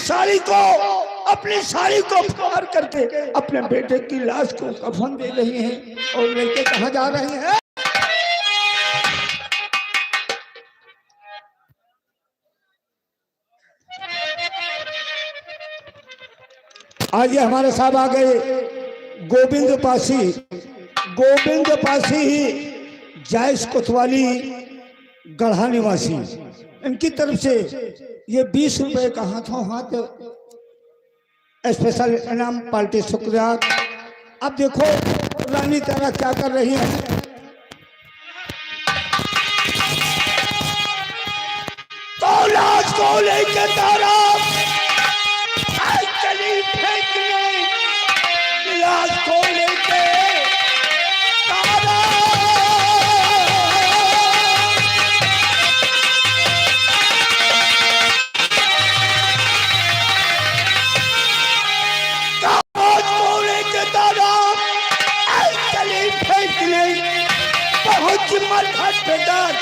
अपनी साड़ी को फाड़ करके अपने बेटे की लाश को कफन दे रही हैं और लेके कहाँ जा रही हैं? आज हमारे साहब आ गए गोविंद पासी ही जायस कोतवाली गढ़ा निवासी। इनकी तरफ से ये 20 रुपए का हाथों हाथ स्पेशल इनाम पार्टी शुक्रिया। अब देखो रानी तारा क्या कर रही है। तो लाश को लेके तारा चली फेंकने, लाश को लेके तारा मरहट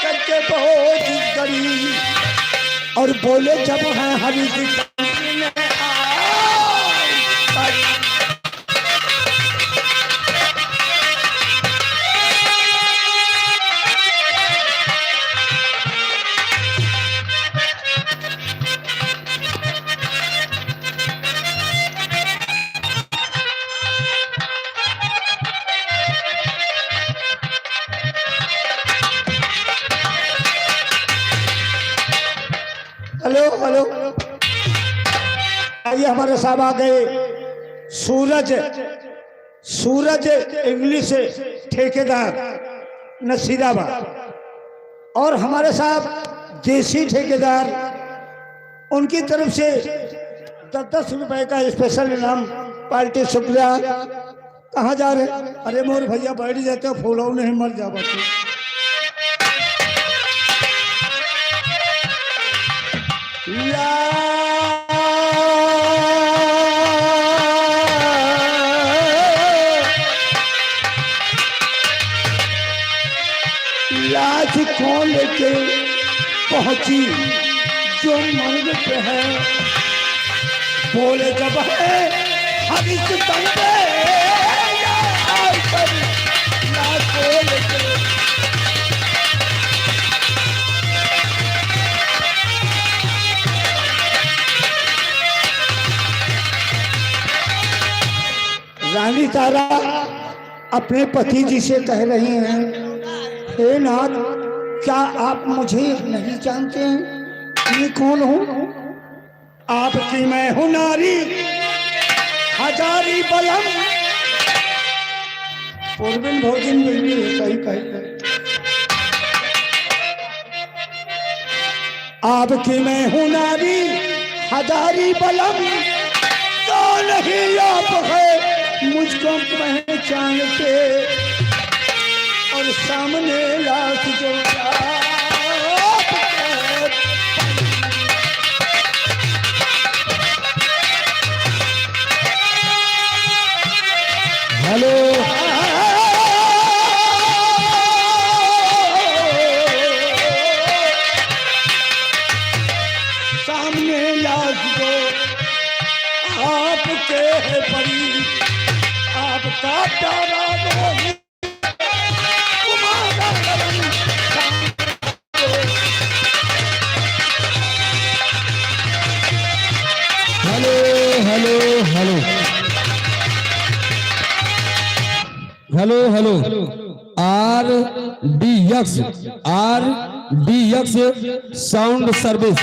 करके बहुत गरीब और बोले जब है हरी की हेलो आइए हमारे साहब आ गए सूरज इंग्लिश ठेकेदार नसीराबाद और हमारे साहब देसी ठेकेदार, उनकी तरफ से 10-10 रुपए का स्पेशल इनाम पार्टी शुक्रिया। कहाँ जा रहे? अरे मोर भैया बैठ जाते फूलों नहीं मर जा बच्चे। लाश कौन लेके पहुंची जो मर्द पे है, बोले जब है हरीश बंदे लाश को लेके रानी तारा अपने पति जी से कह रही हैं, हे नाथ क्या आप मुझे नहीं जानते हैं? मैं कौन हूँ? आपकी मैं हूँ नारी हजारी बलम। पूर्विन भोजन कही आपकी मैं हूँ नारी हजारी बलम, तो नहीं आप है मुझको पहचानते और सामने लाश जो हेलो सामने लाश जो आपके परी, आपका प्यारा नहीं हेलो RDX साउंड सर्विस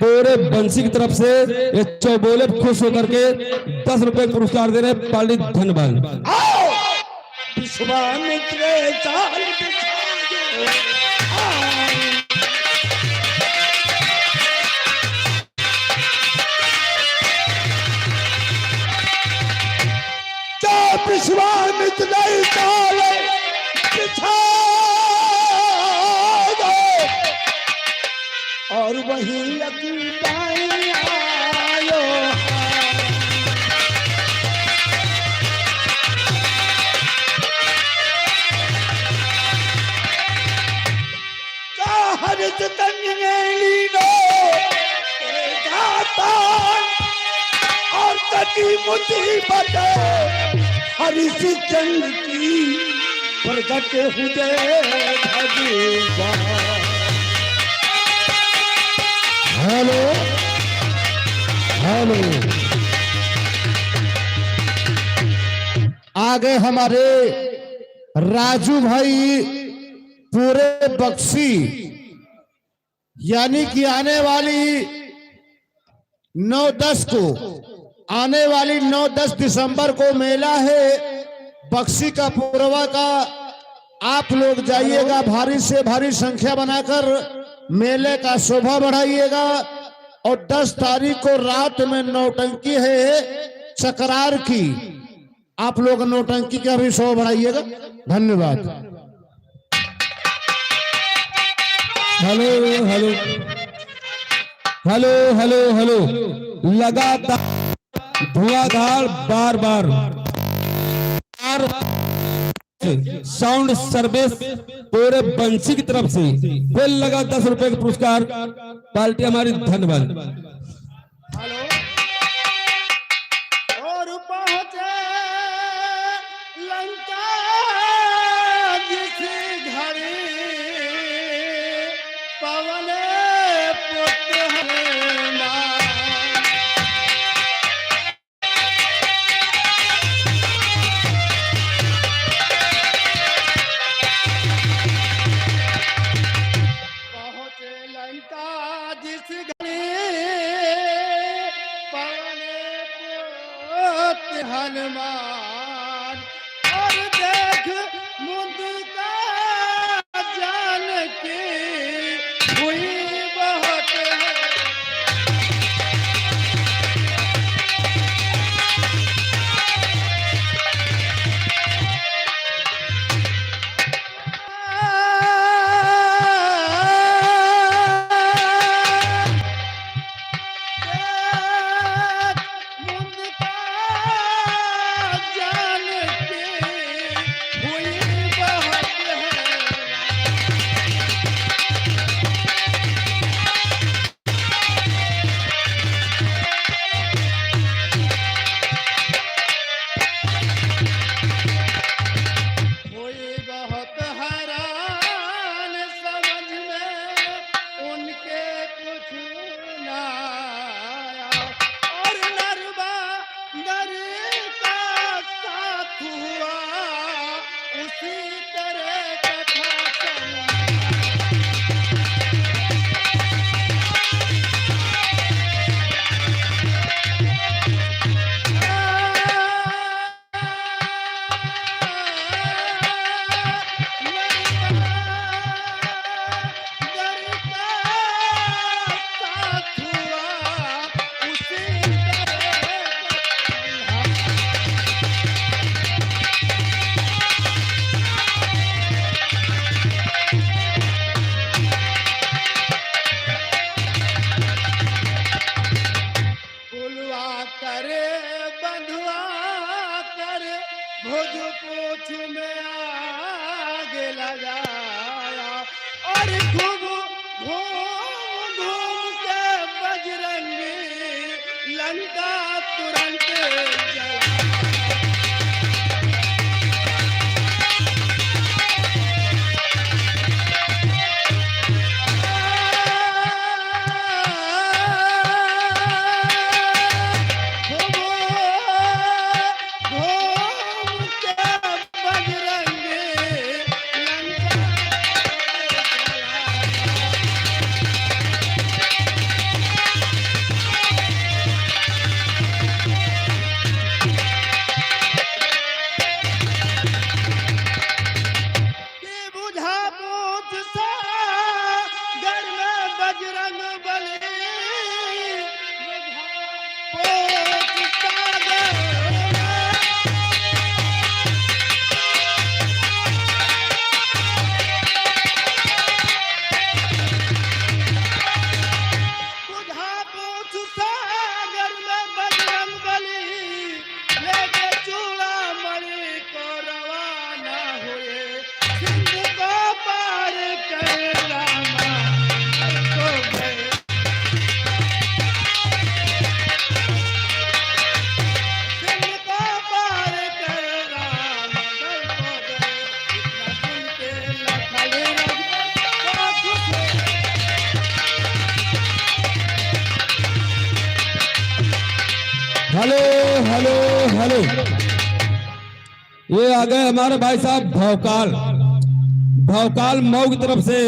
पूरे बंसी की तरफ से ये चौबोले खुश होकर के 10 रुपए पुरस्कार दे रहे पाली। धन्यवाद। विश्वामित्र नहीं ताले बिछा दो और वही अकीदाएं आयो। हरित तन्ने लीनो दाता की मुसीबत हरिश्चंद्र की प्रकट हुए भगवान। Hello hello. आगे हमारे राजू भाई पूरे बक्सी, यानी कि आने वाली 9-10 को, आने वाली 9-10 दिसंबर को मेला है बक्सी का पूर्वा का। आप लोग जाइएगा, भारी से भारी संख्या बनाकर मेले का शोभा बढ़ाइएगा। और 10 तारीख को रात में नौटंकी है चकरार की, आप लोग नौटंकी का भी शोभा बढ़ाइएगा। धन्यवाद। Hello hello hello hello hello. लगातार धुआंधार बार बार साउंड सर्विस पूरे बंसी की तरफ से बिल लगा 10 रुपए का पुरस्कार। पार्टी हमारी धन्यवाद। और पहुंचे लंका जिस घड़ी पवन पुत्र हनुमान। पहुंचे लंका जिस घड़ी पवन पुत्र हनुमान। और देख मुद्दा जानकी हुई बहुत हैरान समझ में उनके कुछ ना आया। और नरवा नर का साथ हुआ उसी तरह कथा चला। करे बंधुआ करे भुज पूछ में आगे लगाया। और खूब घूम घूम के बजरंगी लंका तुरंत जला। Hello hello hello. ये आ गए हमारे भाई साहब भौकाल। भौकाल मऊ की तरफ से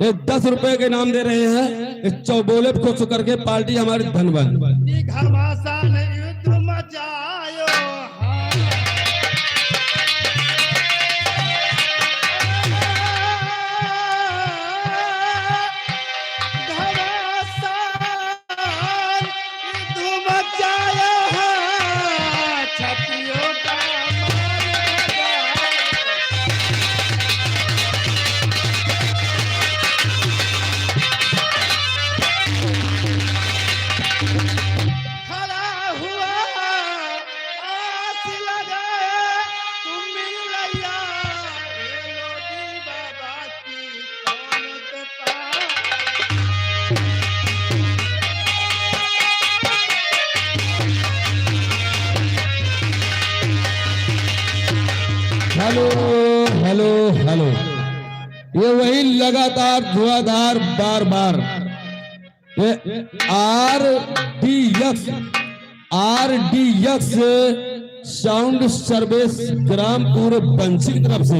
ये 10 रुपए के इनाम दे रहे हैं। इस चौबोले पे खुश होकर के पार्टी हमारी धनबन। घमासान युद्ध मचायो घमासान युद्ध मचायो छतियों का खड़ा हुआ आस लगाए तुम मिल लैया ये लोधी बाबा की कौन ते पार। Hello hello hello. ये वही लगातार धुआंधार बार बार ये RDX साउंड सर्विस ग्रामपुर बंसी की तरफ से।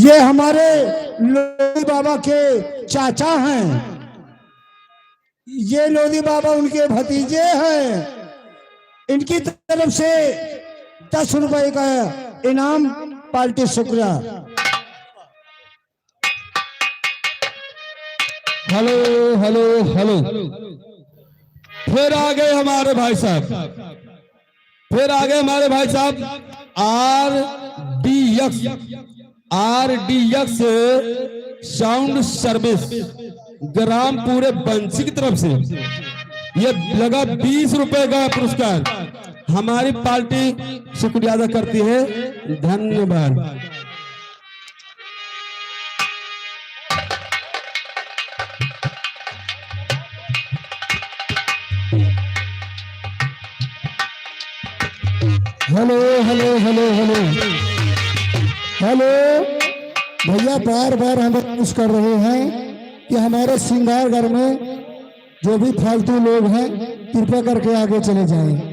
ये हमारे लोधी बाबा के चाचा हैं। ये लोधी बाबा उनके भतीजे हैं। इनकी तरफ से 10 रुपए का इनाम पार्टी शुक्रिया। Hello hello hello. फिर आ गए हमारे भाई साहब। फिर आ गए हमारे भाई साहब RDX साउंड सर्विस ग्रामपुर बंसी की तरफ से। ये लगा 20 रुपए का पुरस्कार। हमारी पार्टी शुक्रिया अदा करती है। धन्यवाद। Hello hello hello hello hello. भैया बार बार हम कोशिश कर रहे हैं कि हमारे श्रृंगार घर में जो भी फालतू लोग हैं कृपया करके आगे चले जाएं।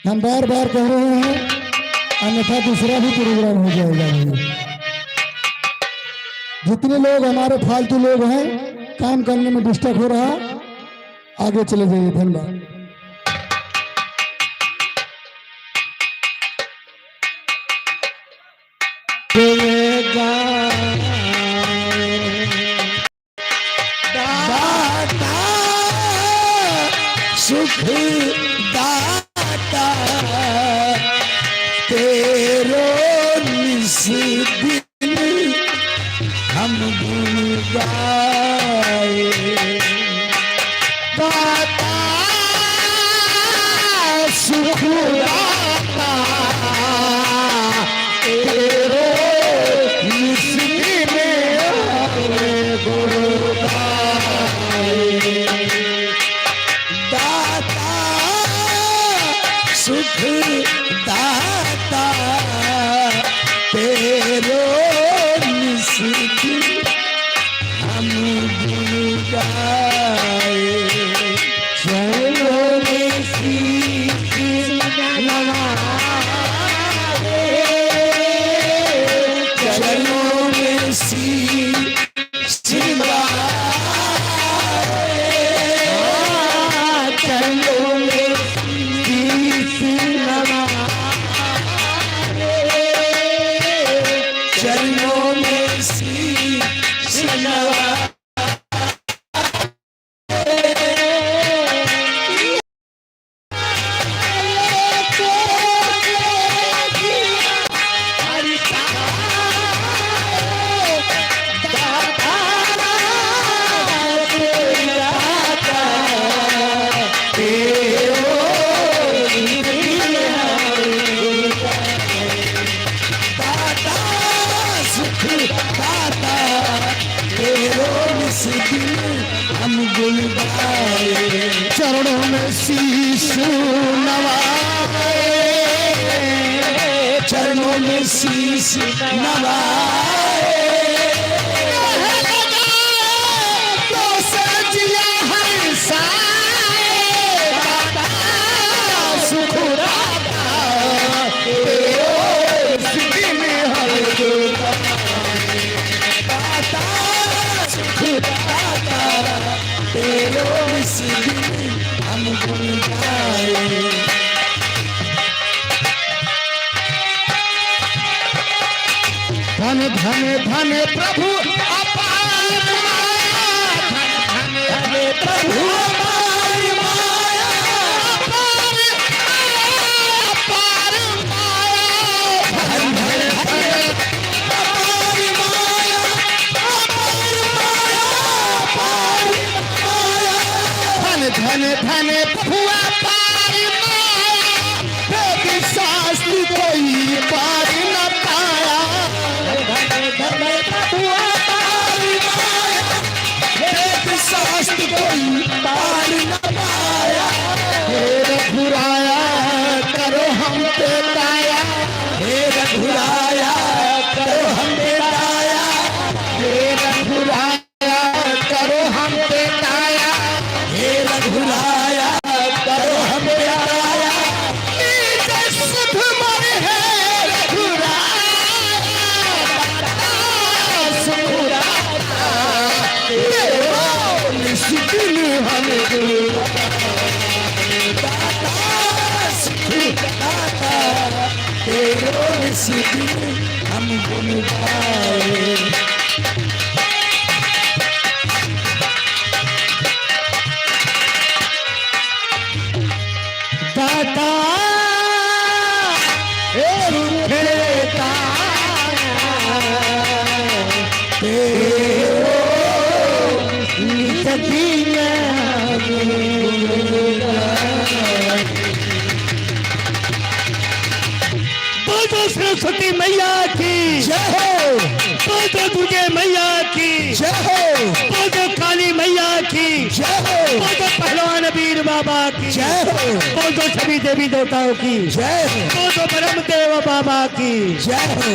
हम बार बार कह रहे हैं, अन्यथा दूसरा भी प्रोग्राम हो जाएगा। जितने लोग हमारे फालतू लोग हैं काम करने में डिस्टर्ब हो रहा, आगे चले जाइए। धन्यवाद। दाता सुख दाता तेरो निस्दिन हम गुण गाए। दाता सुख दाता तेरो निस्दिन हम गुण गाए। दाता सुख दाता तेरो निस्दिन हम गुण गाए। चलो में शीश नवाए, चलो में शीश नवाए, चलो में शीश नवाए, चलो में शीश नवाए। हम गुल गाए, चरणों में शीश नवाए, चरणों में शीश नवाए। तो सजिया हर साए, पाए। धन धन धन प्रभु अपार माया, धन धन प्रभु अपार माया, अपार माया, धन धन अपार माया, अपार माया, धन धन धन प्रभु अपार माया, वेद शास्त्र कोई पार न पाया। शास्त्र कोई पार न पाया। हे रघुराया करो हम पे दया, हे रघुराया करो हम पे दया, हे रघुराया करो हम पे दया, हे रघुराया करो हम पे दया। नीच सुध मन है रघुराया, सुखुराया दिल हम हम गुण पाए। दाता सरस्वती मैया की जय हो, बोलो दुर्गे मैया की जय हो, बोलो काली मैया की जय हो, बोलो पहलवान वीर बाबा की जय हो, बोलो सभी देवी देवताओं की जय हो, बोलो परम देव बाबा की जय हो,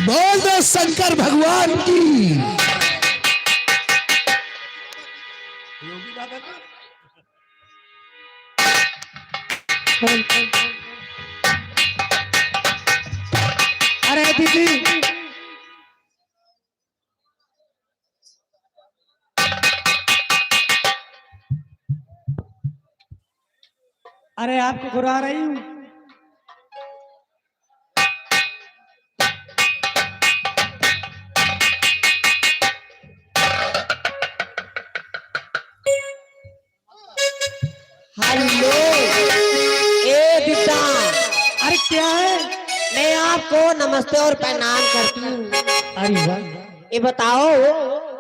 बोल दो शंकर भगवान की। अरे दीदी अरे आपको घुरा रही हूँ। हेलो ए दीदा, अरे क्या है? मैं आपको नमस्ते और प्रणाम करती हूँ। अरे वाह, ये बताओ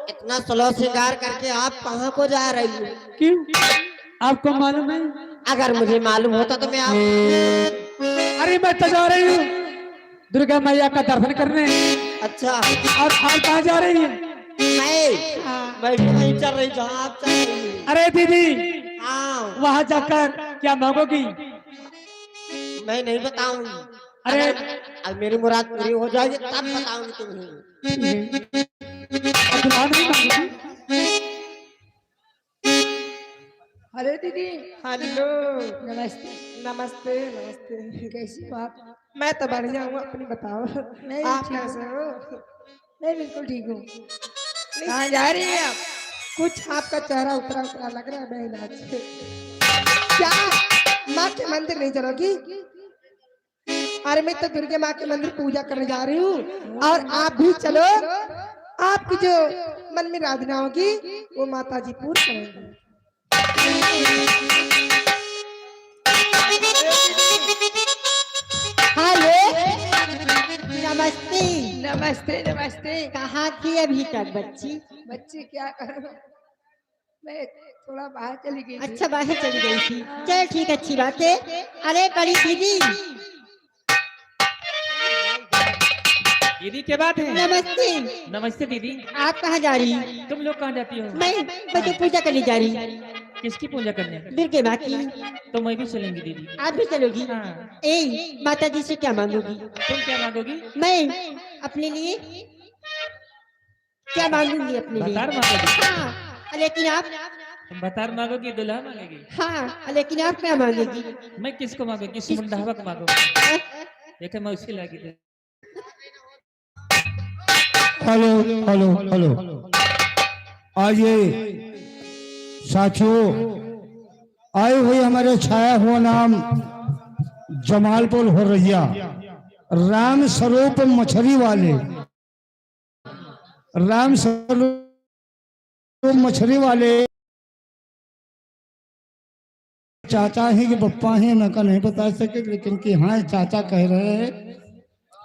इतना स्लो श्रृंगार करके आप कहाँ को जा रही हो? क्यों आपको मालूम है? अगर मुझे मालूम होता तो मैं आप अरे मैं तो जा रही हूँ दुर्गा मैया का दर्शन करने। अच्छा और आप कहाँ जा रही है? मैं भी वहीं चल रही जहाँ आप चल रही हो। अरे दीदी हाँ वहाँ जाकर क्या मांगोगी? मैं नहीं बताऊंगी। अरे अब मेरी मुराद पूरी हो जाएगी तब बताऊंगी तुम्हें। दुल्हन भी मांगोगी? अरे दीदी हेलो नमस्ते। नमस्ते नमस्ते। कैसी बात? मैं तो बढ़िया हूँ, अपनी बताओ मैं आप ठीक कैसे हो? मैं बिल्कुल ठीक हूँ। कहाँ जा रही हैं आप? कुछ आपका चेहरा उतरा उतरा लग रहा है बहन से। क्या माँ के मंदिर नहीं चलोगी? अरे मैं तो दुर्गा माँ के मंदिर पूजा करने जा रही हूँ और आप भी चलो। आपकी जो मन में राधना होगी वो माता जी पूर्ण करेंगी। हेलो नमस्ते। नमस्ते नमस्ते। कहाँ थी अभी तक बच्ची? बच्चे क्या करूं, मैं थोड़ा बाहर चली गई थी। अच्छा बाहर चली गई थी, चल ठीक अच्छी बात है। अरे बड़ी दीदी दीदी क्या बात है? नमस्ते। नमस्ते दीदी। आप कहाँ जा रही? तुम लोग कहाँ जाती हो? मैं तो पूजा करने जा रही। किसकी पूजा करने? दुर्गे माँ की। तो मैं भी चलूंगी दीदी। आप भी चलोगी? हाँ। ए माता जी से क्या मांगोगी? तुम क्या मांगोगी? मैं अपने लिए क्या मांगूंगी अपने लिए? बतार मांगोगी? हाँ लेकिन आप? तुम बतार मांगोगी दुल्हा मांगेगी? हाँ लेकिन आप क्या मांगेगी? मैं किसको मांगूंगी? किस मुंडावा को मांगूंगी? देखो मैं उसी लागी दे। Hello hello hello. आज ये साथियों, आए हुए हमारे छाया हुआ नाम जमालपुर हो रैया राम स्वरूप मछली वाले, राम स्वरूप मछली वाले चाचा हैं कि पप्पा हैं मैं का नहीं बता सके, लेकिन कि हाँ चाचा कह रहे हैं।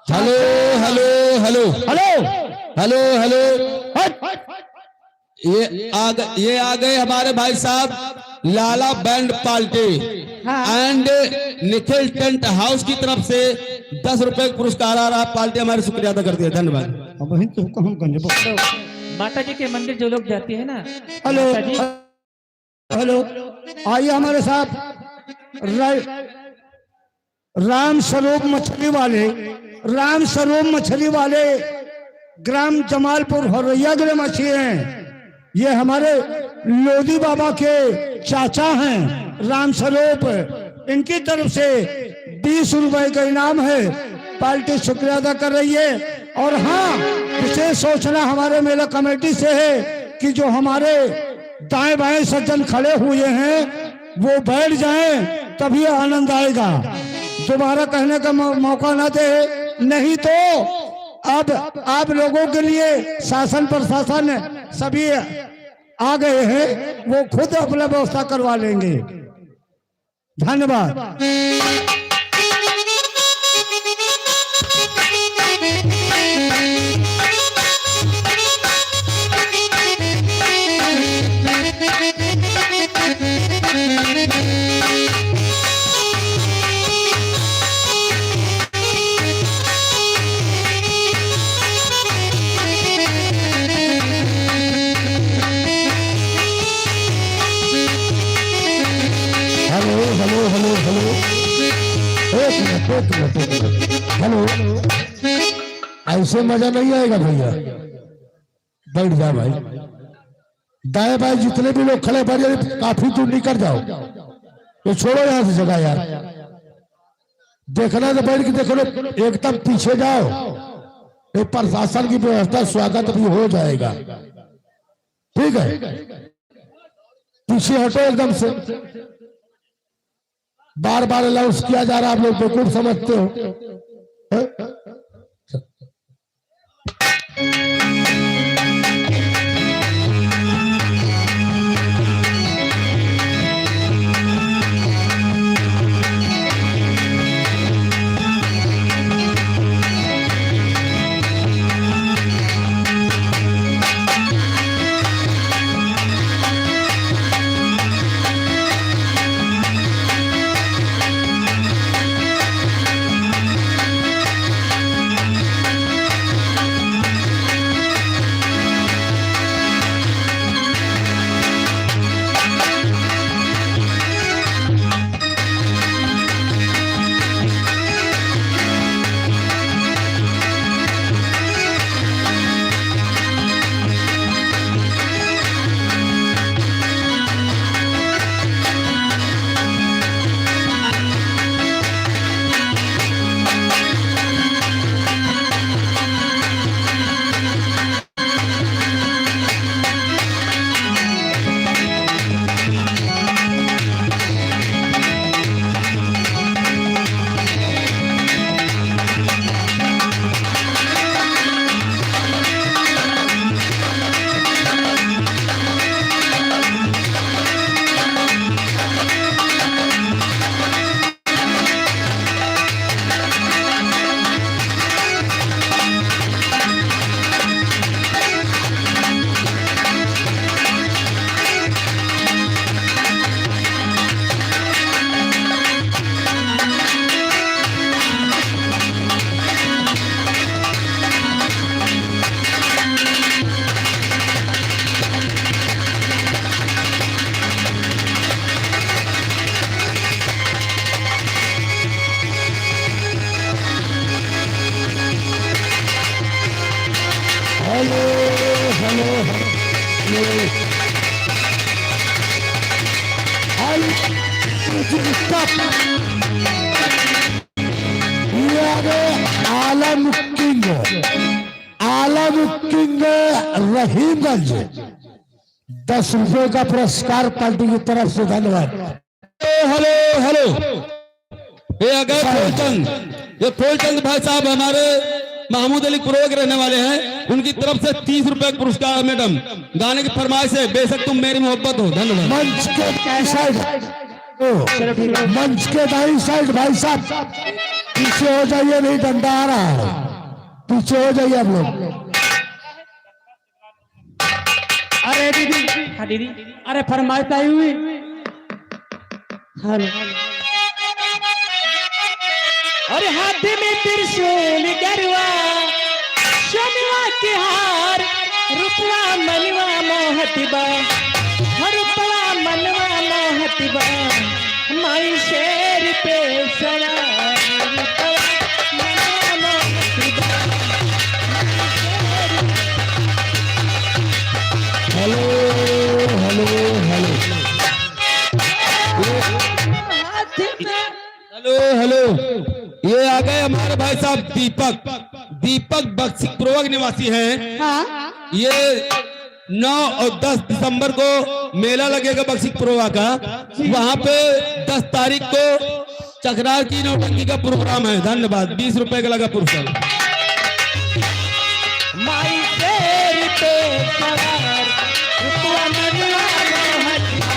Hello hello hello hello hello hello, ये आ गए हमारे भाई साहब Lala band party and Nikhil tent house की तरफ से 10 रुपए का पुरस्कार आ रहा। पार्टी हमारी शुक्रिया अदा करती है, धन्यवाद। अब वही तो हम गंजे माता जी के मंदिर जो लोग जाते हैं ना, हेलो माता जी हेलो, आइए हमारे साथ राम स्वरूप मछली वाले, राम स्वरूप मछली वाले ग्राम जमालपुर हरैया के मछली हैं। ये हमारे लोधी बाबा के चाचा हैं राम स्वरूप, इनकी तरफ से 20 रुपए का इनाम है। पार्टी शुक्रिया अदा कर रही है। और हाँ, विशेष सोचना हमारे मेला कमेटी से है कि जो हमारे दाएं बाएं सज्जन खड़े हुए हैं वो बैठ जाएं, तभी आनंद आएगा। दोबारा कहने का मौका ना दे, नहीं तो अब आप लोगों के लिए शासन प्रशासन सभी आ गए हैं, वो खुद अपना व्यवस्था करवा लेंगे। धन्यवाद। हेलो, ऐसे मजा नहीं आएगा भैया, बैठ जा भाई। दाएं बाएं जितने भी लोग खड़े बैठे काफी दूर निकल जाओ, तो छोड़ो यहां से जगह यार। देखना तो बैठ के देख लो, एकदम पीछे जाओ, ये प्रशासन की व्यवस्था स्वागत भी हो जाएगा, ठीक है। पीछे हटो एकदम से, बार बार अनाउंस किया जा रहा है, आप लोग बेवकूफ समझते हो। आलम किंग रहीमगंज 10 रुपए का पुरस्कार पार्टी की तरफ से। धन्यवाद। हेलो हेलो, ये आ गए फूलचंद। ये फूलचंद भाई साहब हमारे महमूद अली कुरो के रहने वाले हैं। उनकी तरफ से 30 रुपए का पुरस्कार। मैडम गाने की फरमाइश है, बेशक तुम मेरी मोहब्बत हो। धन्यवाद। मंच के दाई साइड, मंच के दाई साइड भाई साहब पीछे हो जाइए, नहीं डंडा आ रहा है, पीछे हो जाइए आप लोग। अरे दीदी, हाँ दीदी, अरे फरमाइश आई हुई। हेलो अरे हाथ में त्रिशूल गरुआ, सोनवा के हार, रुपवा मनवा मोहतिबा, रुपवा मनवा मोहतिबा, माई शेर पे सवार, रुपवा मनवा मोहतिबा। Hello hello hello hello hello, ये आ गए हमारे भाई साहब दीपक। दीपक बक्सीपुरवा के निवासी हैं। ये 9 और 10 दिसंबर को मेला लगेगा बक्सीपुरवा का। वहां पे 10 तारीख को चकरार की नौटंकी का प्रोग्राम है। धन्यवाद। 20 रुपए का लगा पुरस्कार। माई शेर पे सवार, रुपवा मनवा मोहतिबा।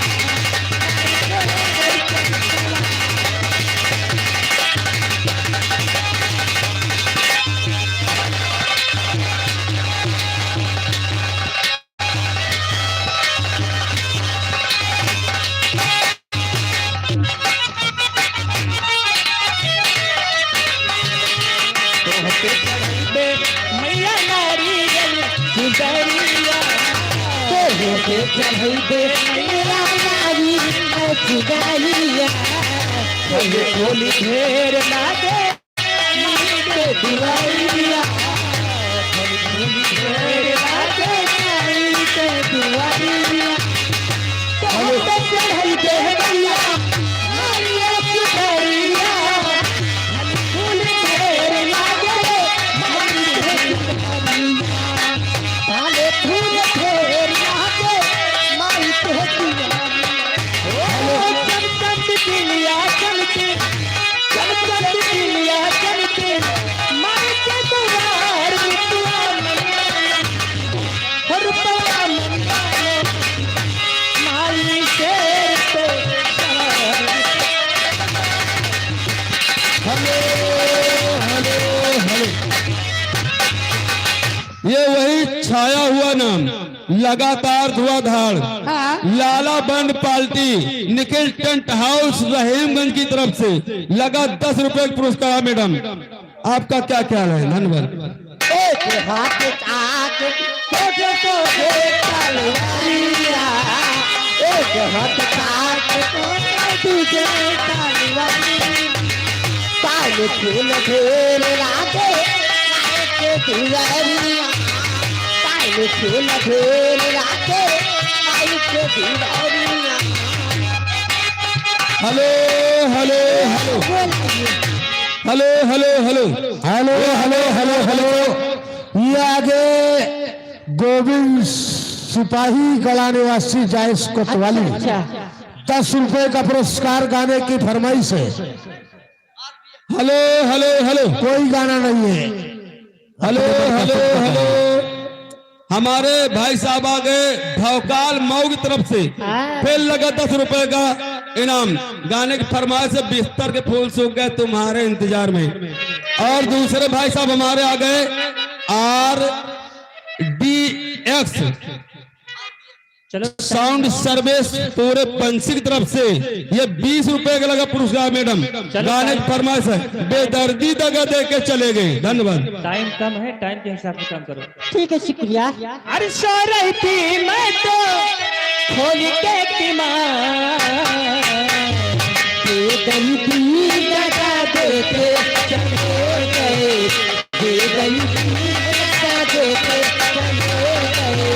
मैया नारियल गुजरिया, के चढ़ई दे मेरा नारियल गुजरिया, बोली ढेर लागे के दिवारिया, बोली ढेर लागे के दिवारिया, तो चढ़ई दे मैया नारियल गुजरिया, फूल ढेर लागे काले फूल ढेर लागे माई पे दीवारिया। चमचम दिलिया चमके, चमचम दिलिया चमके, माई के द्वार रुपवा मनवा, रुपवा मनवा, माई शेर पे सवार। Hello hello hello. ये वही छाया हुआ नाम, लगातार धुआंधार, लाला बंड पार्टी, निखिल टेंट हाउस रहीमगंज की तरफ से लगा 10 रुपए का पुरस्कार। मैडम आपका क्या ख्याल है? धन्यवाद। एक हाथ चाक तुझे तलवारिया, एक हाथ चाक तुझे तलवारिया, काले फूल ढेर लागे माई पे दीवारिया, काले फूल ढेर लागे माई पे दीवारिया। Hello hello hello hello hello hello hello hello hello hello. ये आगे गोविंद सिपाही गला निवासी जायस कोतवाली, 10 रुपए का पुरस्कार। गाने की फरमाइश है। हेलो हेलो हेलो कोई गाना नहीं है। हेलो हेलो हेलो, हमारे भाई साहब आ गए भौकाल मऊ की तरफ से। फिर लगा 10 रुपए का इनाम। गाने की फरमाइश से बिस्तर के फूल सूख गए तुम्हारे इंतजार में। और दूसरे भाई साहब हमारे आ गए RDX चलो साउंड सर्विस पूरे पंछी की तरफ से ये 20 रुपए का लगा पुरस्कार। मैडम गाने की फरमाइश है, बेदर्दी दगा दे के चले गए। धन्यवाद। टाइम कम है, टाइम के हिसाब से काम करो। ठीक है, शुक्रिया। अरे सो रही थी मैं तो खोल के बेदर्दी दगा देके चले गए, बेदर्दी दगा देके चले गए,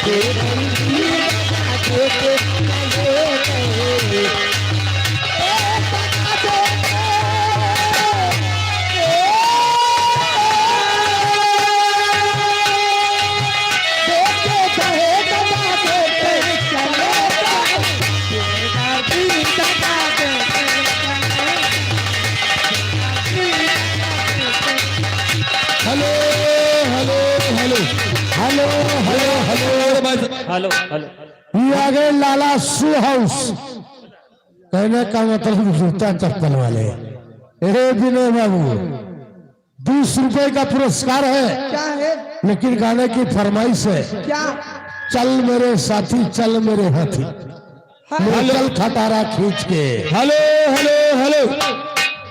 बेदर्दी दगा देके चले गए। देखे गए दगा देके हेलो हेलो ये आ गए लाला शू हाउस। कहने का मतलब जूता चप्पल वाले। विनय बाबू 20 रुपए का पुरस्कार है, क्या है? लेकिन गाने की फरमाइश है। क्या? चल मेरे साथी चल मेरे हाथी, ले चल खटारा खींच के। हेलो हेलो हेलो,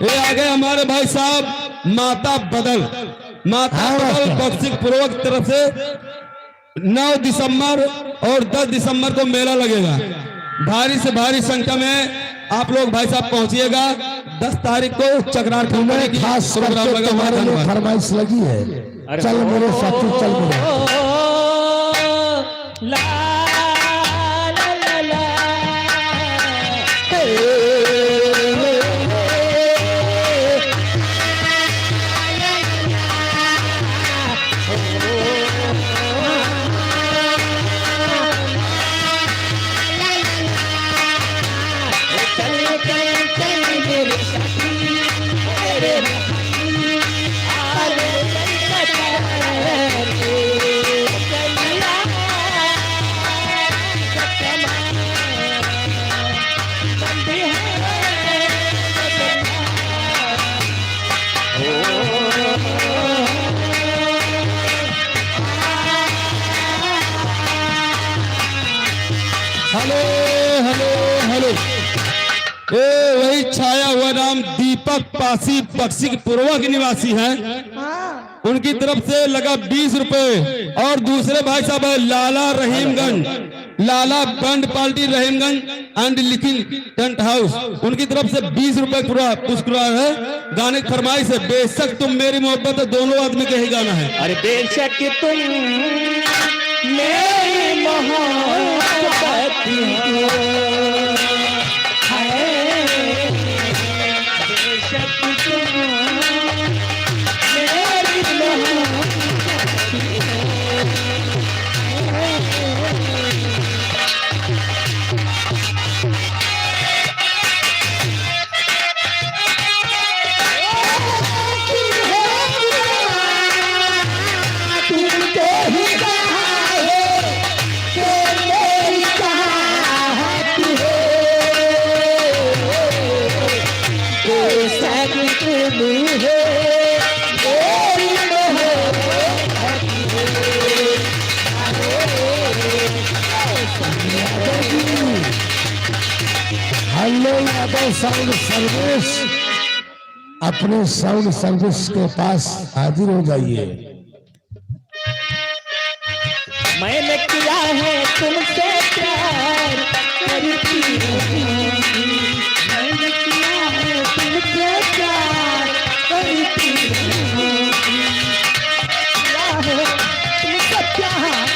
ये आ गए हमारे भाई साहब माता बदल बक्सिक पूर्वक तरफ से 9 दिसंबर और 10 दिसंबर को मेला लगेगा। भारी से भारी संख्या में आप लोग भाई साहब पहुंचिएगा। 10 तारीख को चक्रार कंपनी की खास प्रोग्राम करके लगा। तुम्हारे लिए फरमाइश लगी है, चल मेरे साथी चल मेरे हाथी। ला ला ला ला हेलो हेलो हेलो, ये वही छाया हुआ नाम दीपक पासी बक्सिक पूर्वा के निवासी हैं। हाँ, उनकी तरफ से लगा 20 रुपए। और दूसरे भाई साहब है Lala Rahimganj, Lala band party Rahimganj and लिखिन टेंट हाउस, उनकी तरफ से 20 रुपए पुरस्कार है। गाने की फरमाइश है बेशक तुम मेरी मोहब्बत है, दोनों आदमी का ही गाना है। अरे बेशक तुम मेरी मोहब्बत हो, हाय बेशक तुम मेरी मोहब्बत हेलो यादव साउंड सर्विस, अपने साउंड सर्विस के पास हाजिर हो जाइए। मैंने किया है तुमसे प्यार करती रहूंगी, मैंने किया है तुमसे प्यार करती रहूंगी, किया है तुमसे प्यार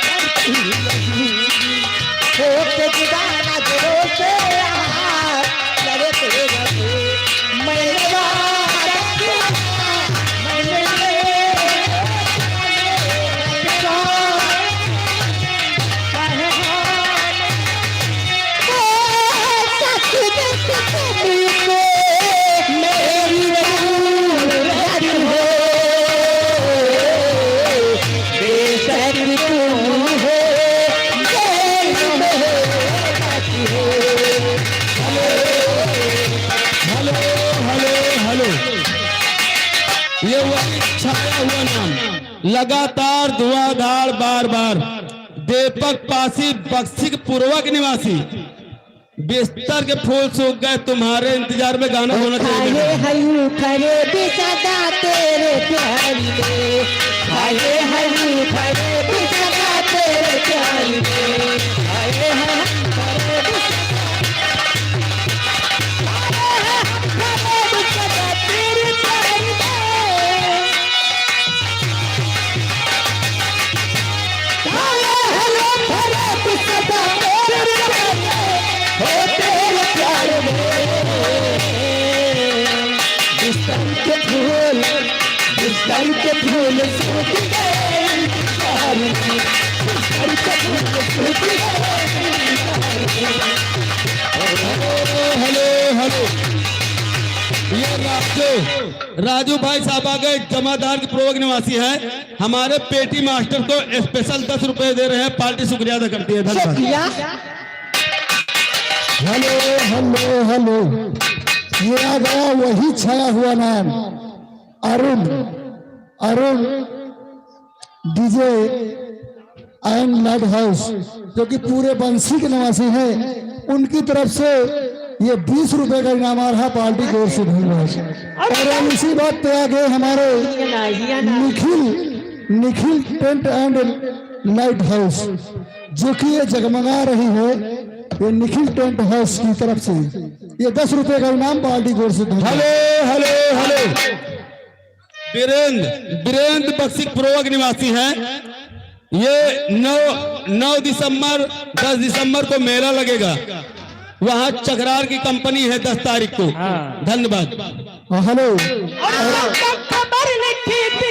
करती रहूंगी, होके जुदा नजरों से यार लड़ते रहो। मैंने वादा किया, मैंने ये वही छाया हुआ नाम लगातार धुआंधार बार बार दीपक पासी बक्सिक पूर्वा के निवासी। बिस्तर के फूल सूख गए, तुम्हारे इंतजार में गाना होना चाहिए। हयू खरे भी सदा तेरे प्यार में, आए हयू खरे भी सदा तेरे प्यार में, आए हयू खरे भी सदा तेरे प्यार में, आए हयू खरे भी सदा तेरे प्यार में, हो तेरे प्यार में। बिस्तर के फूल सूख गए इंतजार में, बिस्तर के फूल सूख गए इंतजार में। हेलो हेलो, ये रास्ते राजू भाई साहब आ गए, जमादार के पूर्वक निवासी हैं, हमारे पेटी मास्टर को स्पेशल 10 रुपए दे रहे हैं। पार्टी शुक्रिया अदा करती है, धन्यवाद। शुक्रिया। हेलो हेलो हेलो, ये आ गया वही छाया हुआ नाम Arun, Arun DJ and light house, जो कि पूरे बंसी के निवासी हैं। उनकी तरफ से ये 20 रुपए का इनाम आ रहा पार्टी की ओर से धन्यवाद। और इसी बात पे आ गए हमारे Nikhil tent and light house, जो कि ये जगमगा रही है, ये निखिल टेंट हाउस की तरफ से ये 10 रुपए का इनाम पार्टी की ओर से धन्यवाद। Hello hello hello, Virendra Bakshi पूर्वक निवासी हैं। ये 9 दिसंबर 10 दिसंबर को मेला लगेगा, वहाँ चकरार की कंपनी है 10 तारीख को। धन्यवाद। हेलो खबर लिखी थी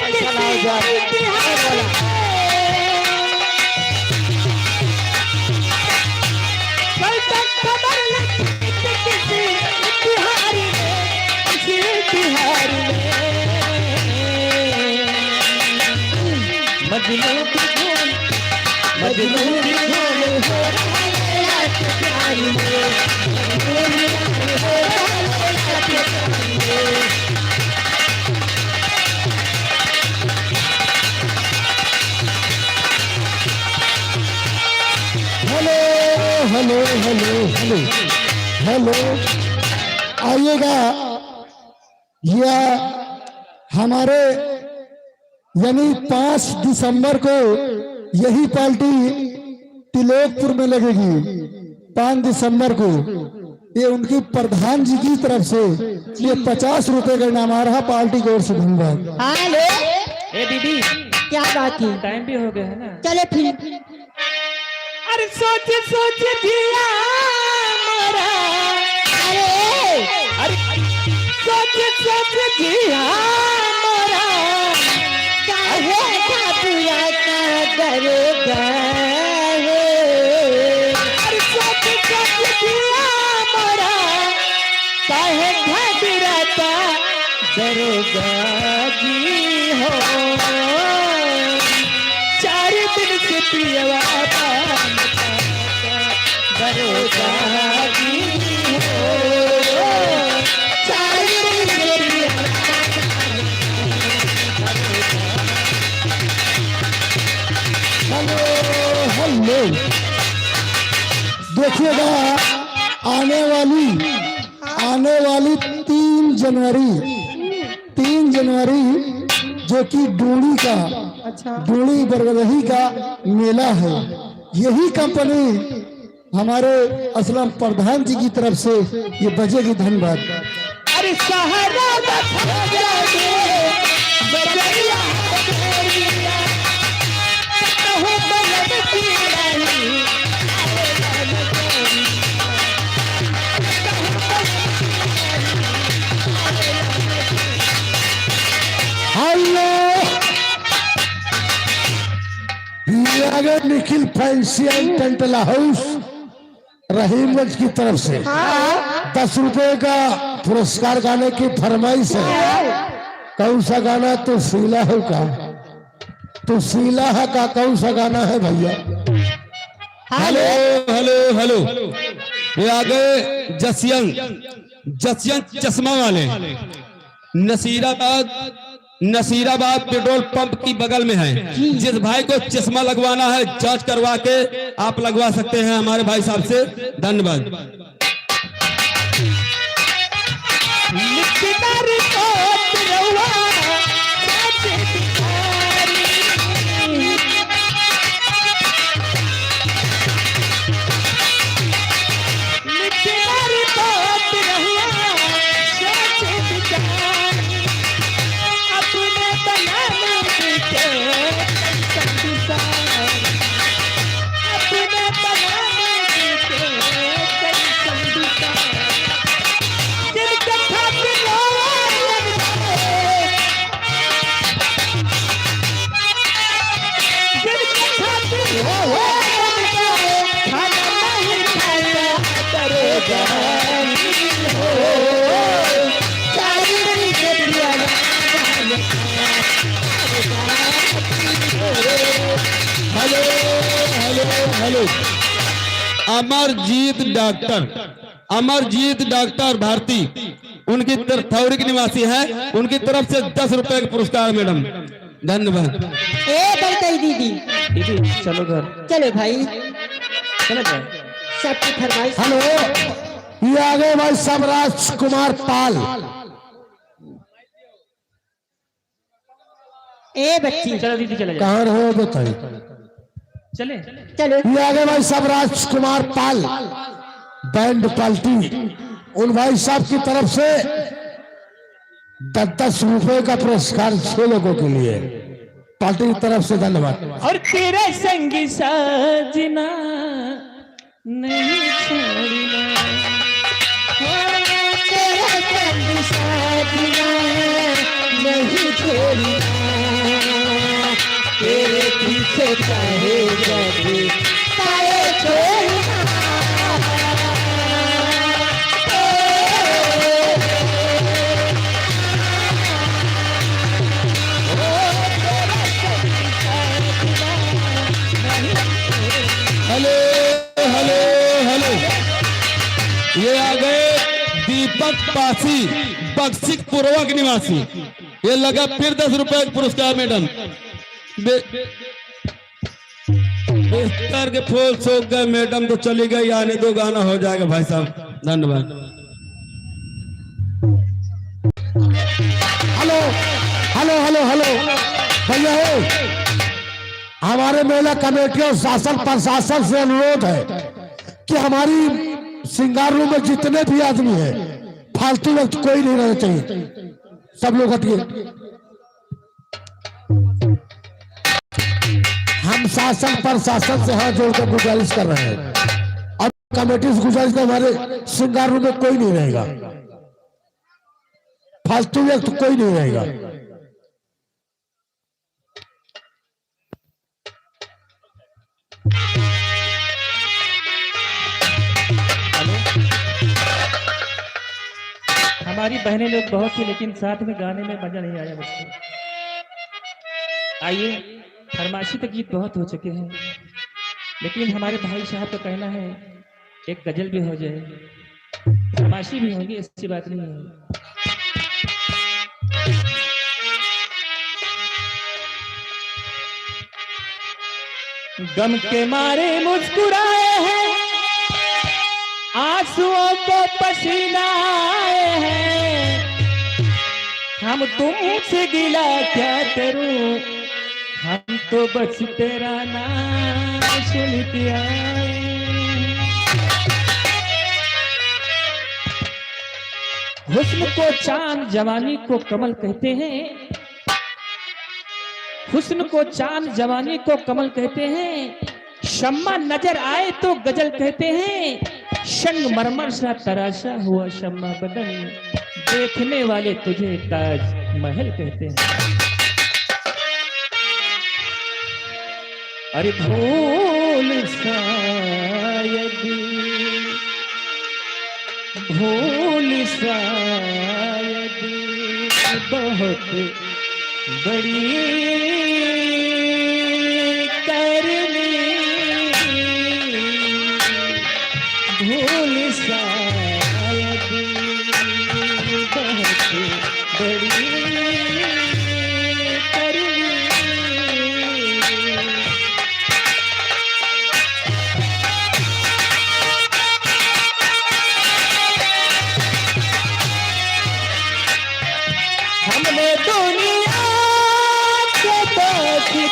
हेलो हेलो हेलो हेलो, आइएगा। यह हमारे यानी 5 दिसंबर को यही पार्टी तिलोकपुर में लगेगी। 5 दिसंबर को ये उनकी प्रधान जी की तरफ से ये 50 रुपए का इनाम आ रहा पार्टी की ओर से। धन्यवाद। हेलो, ए दीदी, क्या बात है? टाइम भी हो गया है ना। चले फिर। अरे सोच सोच जिया मोरा, अरे सोच सोच जिया मोरा, काहे खातिरा का दरेगा है। अरे सोच सोच जिया मोरा, काहे खातिरा का दरेगा जी हो। 4 दिन से पियवा दरोगा जी हो। 4 दिन से पियवा। हेलो हेलो, देखिएगा आने वाली 3 जनवरी जो कि डूड़ी का, अच्छा, डूड़ी बरगदही का मेला है। यही कंपनी हमारे असलम प्रधान जी की तरफ से ये बजेगी। धन्यवाद। अरे सहारा बदरिया कहूँ बलद की नहीं। हेलो, ये निखिल फैंसी एंड टेंटल हाउस रहीमगंज की तरफ से 10 रुपए का पुरस्कार गाने की फरमाइश है। कौन सा गाना? तो सीला है का, तो सीला है का कौन सा गाना है भैया? हेलो हेलो हेलो, ये आ गए जसियन चश्मा वाले, नसीराबाद पेट्रोल पंप की बगल में है। जिस भाई को चश्मा लगवाना है जांच करवा के आप लगवा सकते हैं हमारे भाई साहब से। धन्यवाद। हो अमरजीत डॉक्टर भारती, उनकी थौरी के निवासी है, उनकी तरफ से 10 रुपए का पुरस्कार मैडम। धन्यवाद। ए बलकई दीदी, दीदी चलो घर, चलो भाई, चलो घर। सबकी फरमाइश। हेलो, ये आगे भाई सबराज कुमार पाल। ए बच्ची, चलो दीदी चले जाओ, कहाँ रहो बताइए। चले। चलो। ये आगे भाई सबराज कुमार पाल बैंड पार्टी, उन भाई साहब की तरफ से 10-10 रुपए का पुरस्कार 6 लोगों के लिए पार्टी की तरफ से। धन्यवाद। और तेरा संग साजना नहीं छोड़ना, तेरा संग साथना नहीं छोड़ना, तेरे पीछे चाहे जब पाए छोड़ना। हेलो हेलो हेलो, ये आ गए दीपक पासी, बक्सिक पूर्वा के निवासी। ये लगा फिर 10 रुपए का पुरस्कार मैडम। बिस्तर के फूल सूख गए मैडम, तो चली गई, आने दो, गाना हो जाएगा भाई साहब। धन्यवाद। हेलो हेलो हेलो हेलो भैया हो, हमारे मेला कमेटी और शासन प्रशासन से अनुरोध है कि हमारी श्रृंगार रूम में जितने भी आदमी हैं, फालतू वक्त कोई नहीं रहना चाहिए, सब लोग हटिए। हम शासन प्रशासन से हाथ जोड़कर गुजारिश कर रहे हैं, अब कमेटी से गुजारिश कर, हमारे श्रृंगार रूम में कोई नहीं रहेगा, फालतू वक्त कोई नहीं रहेगा। हमारी बहनें लोग बहुत थी, लेकिन साथ में गाने में मजा नहीं आया मुझको। आइए, फरमाइशी तो गीत बहुत हो चुके हैं, लेकिन हमारे भाई साहब का कहना है एक गजल भी हो जाए, फरमाइशी भी होगी, ऐसी बात नहीं है। गम के मारे मुस्कुराए हैं, आंसुओं को पसीना आए हैं, हम तुमसे गिला क्या करूं, हम तो बस तेरा नाम सुनते आए। हुस्न को चांद, जवानी को कमल कहते हैं, हुस्न को चांद, जवानी को कमल कहते हैं, शम्मा नजर आए तो गजल कहते हैं, संगमरमर सा तराशा हुआ शम्मा बदन, देखने वाले तुझे ताज महल कहते हैं। अरे भूल शायद, भूल शायद बहुत बड़ी करनी, भूल शायद बहुत बड़ी करनी। हमने दुनिया के दोस्ती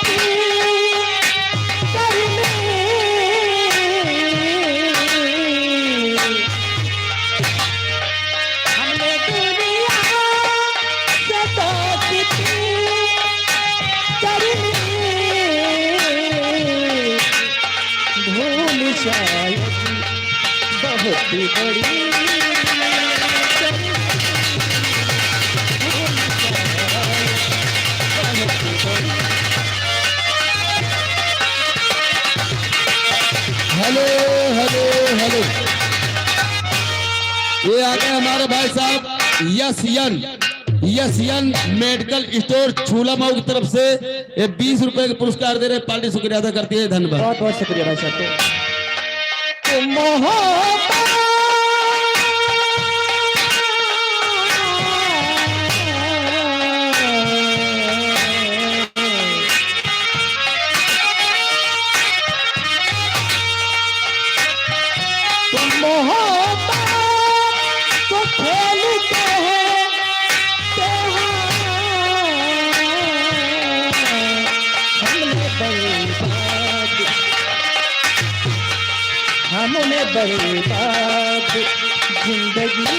करनी, हमने दुनिया से दोस्ती करनी, भूल शायद बहुत बड़ी हेलो हेलो हेलो, ये आ गए हमारे भाई साहब यस मेडिकल स्टोर छूला मऊ की तरफ से, ये 20 रुपए का पुरस्कार दे रहे, पार्टी शुक्रिया अदा करती है। धन्यवाद। बहुत बहुत शुक्रिया भाई साहब। हमने बर्बाद जिंदगी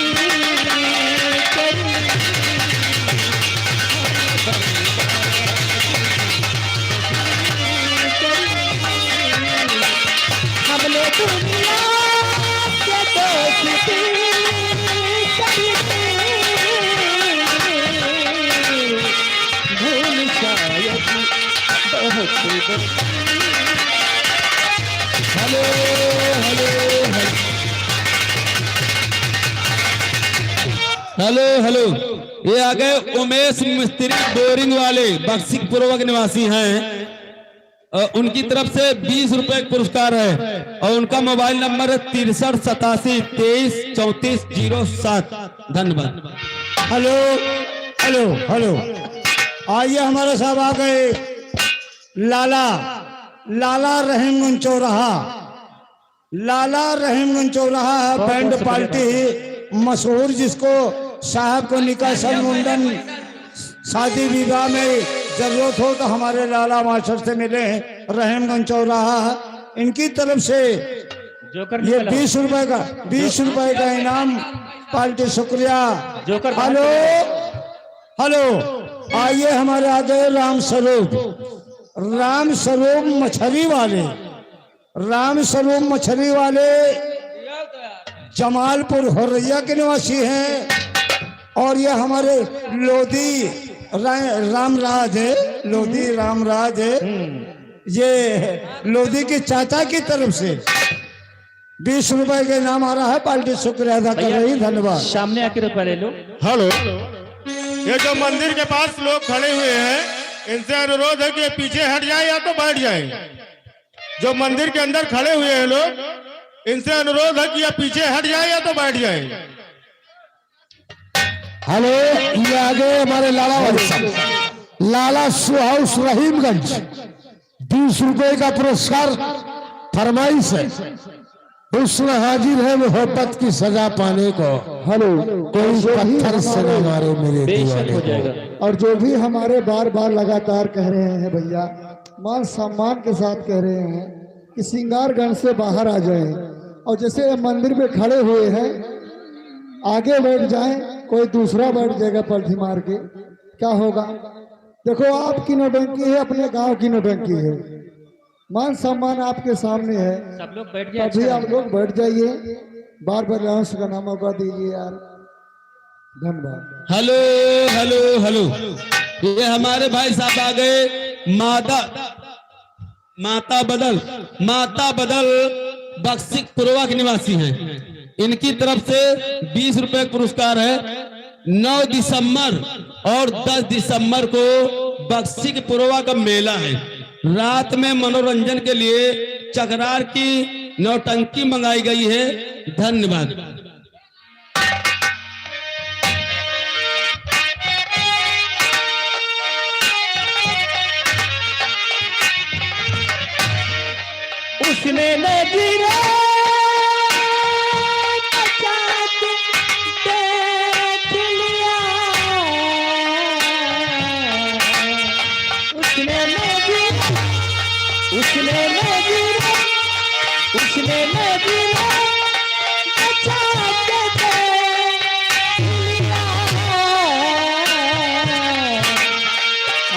करी। हमने दुनिया के दोस्ती करी भूल शायद बहुत हेलो हेलो हेलो, ये आ गए उमेश मिस्त्री बोरिंग वाले बक्सिक पूर्वक निवासी हैं। उनकी तरफ से 20 रुपए का पुरस्कार है और उनका मोबाइल नंबर है 6387233407। धन्यवाद। हेलो हेलो हेलो, आइए हमारे साहब आ गए लाला रहीमगंज चौराहा। लाला रहीमगंज चौराहा बैंड पार्टी मशहूर, जिसको साहब को निकाह सब मुंडन शादी विवाह में जरूरत हो तो हमारे लाला मास्टर से मिले। रहीमगंज चौराहा इनकी तरफ से ये 20 रुपए का इनाम पार्टी। शुक्रिया। हेलो हेलो, आइए हमारे आगे राम स्वरूप मछली वाले जमालपुर होरैया के निवासी हैं। और ये हमारे लोधी रामराज है, ये लोधी के चाचा की तरफ से 20 रुपए का इनाम आ रहा है। पार्टी शुक्रिया अदा कर रही है। धन्यवाद। सामने आके रुपए ले लो। हेलो, ये जो मंदिर के पास लोग खड़े हुए हैं, इनसे अनुरोध है कि पीछे हट जाए या तो बैठ जाए। जो मंदिर के अंदर खड़े हुए हैं लोग, इनसे अनुरोध है कि या पीछे हट जाए या तो बैठ जाए। हेलो, ये आगे हमारे लाला हाउस रहीमगंज 20 रुपए का पुरस्कार फरमाइश है। हुस्न हाजिर है मोहब्बत की सजा पाने को। हेलो, कोई पत्थर से न मारे मेरे दीवाने को। और जो भी हमारे बार बार लगातार कह रहे हैं भैया, मान सम्मान के साथ कह रहे हैं कि सिंगारगंज से बाहर आ जाएं और जैसे मंदिर में खड़े हुए हैं आगे बैठ जाएं, कोई दूसरा बैठ जाएगा पलथी मार के, क्या होगा? देखो, आपकी नौटंकी है, अपने गांव की नौटंकी है। मान सम्मान आपके सामने है, सब लोग बैठ जाए। अभी आप लोग बैठ जाइए। बार बार लाउंस का नाम मौका दीजिए यार। धन्यवाद। हेलो हेलो हेलो, ये हमारे भाई साहब आ गए माता बदल बक्सिक पूर्वा के निवासी हैं। इनकी तरफ से 20 रुपए का पुरस्कार है। 9 दिसंबर और 10 दिसंबर को बक्सिक पूर्वा का मेला है। रात में मनोरंजन के लिए चकरार की नौटंकी मंगाई गई है। धन्यवाद। उसने नजरा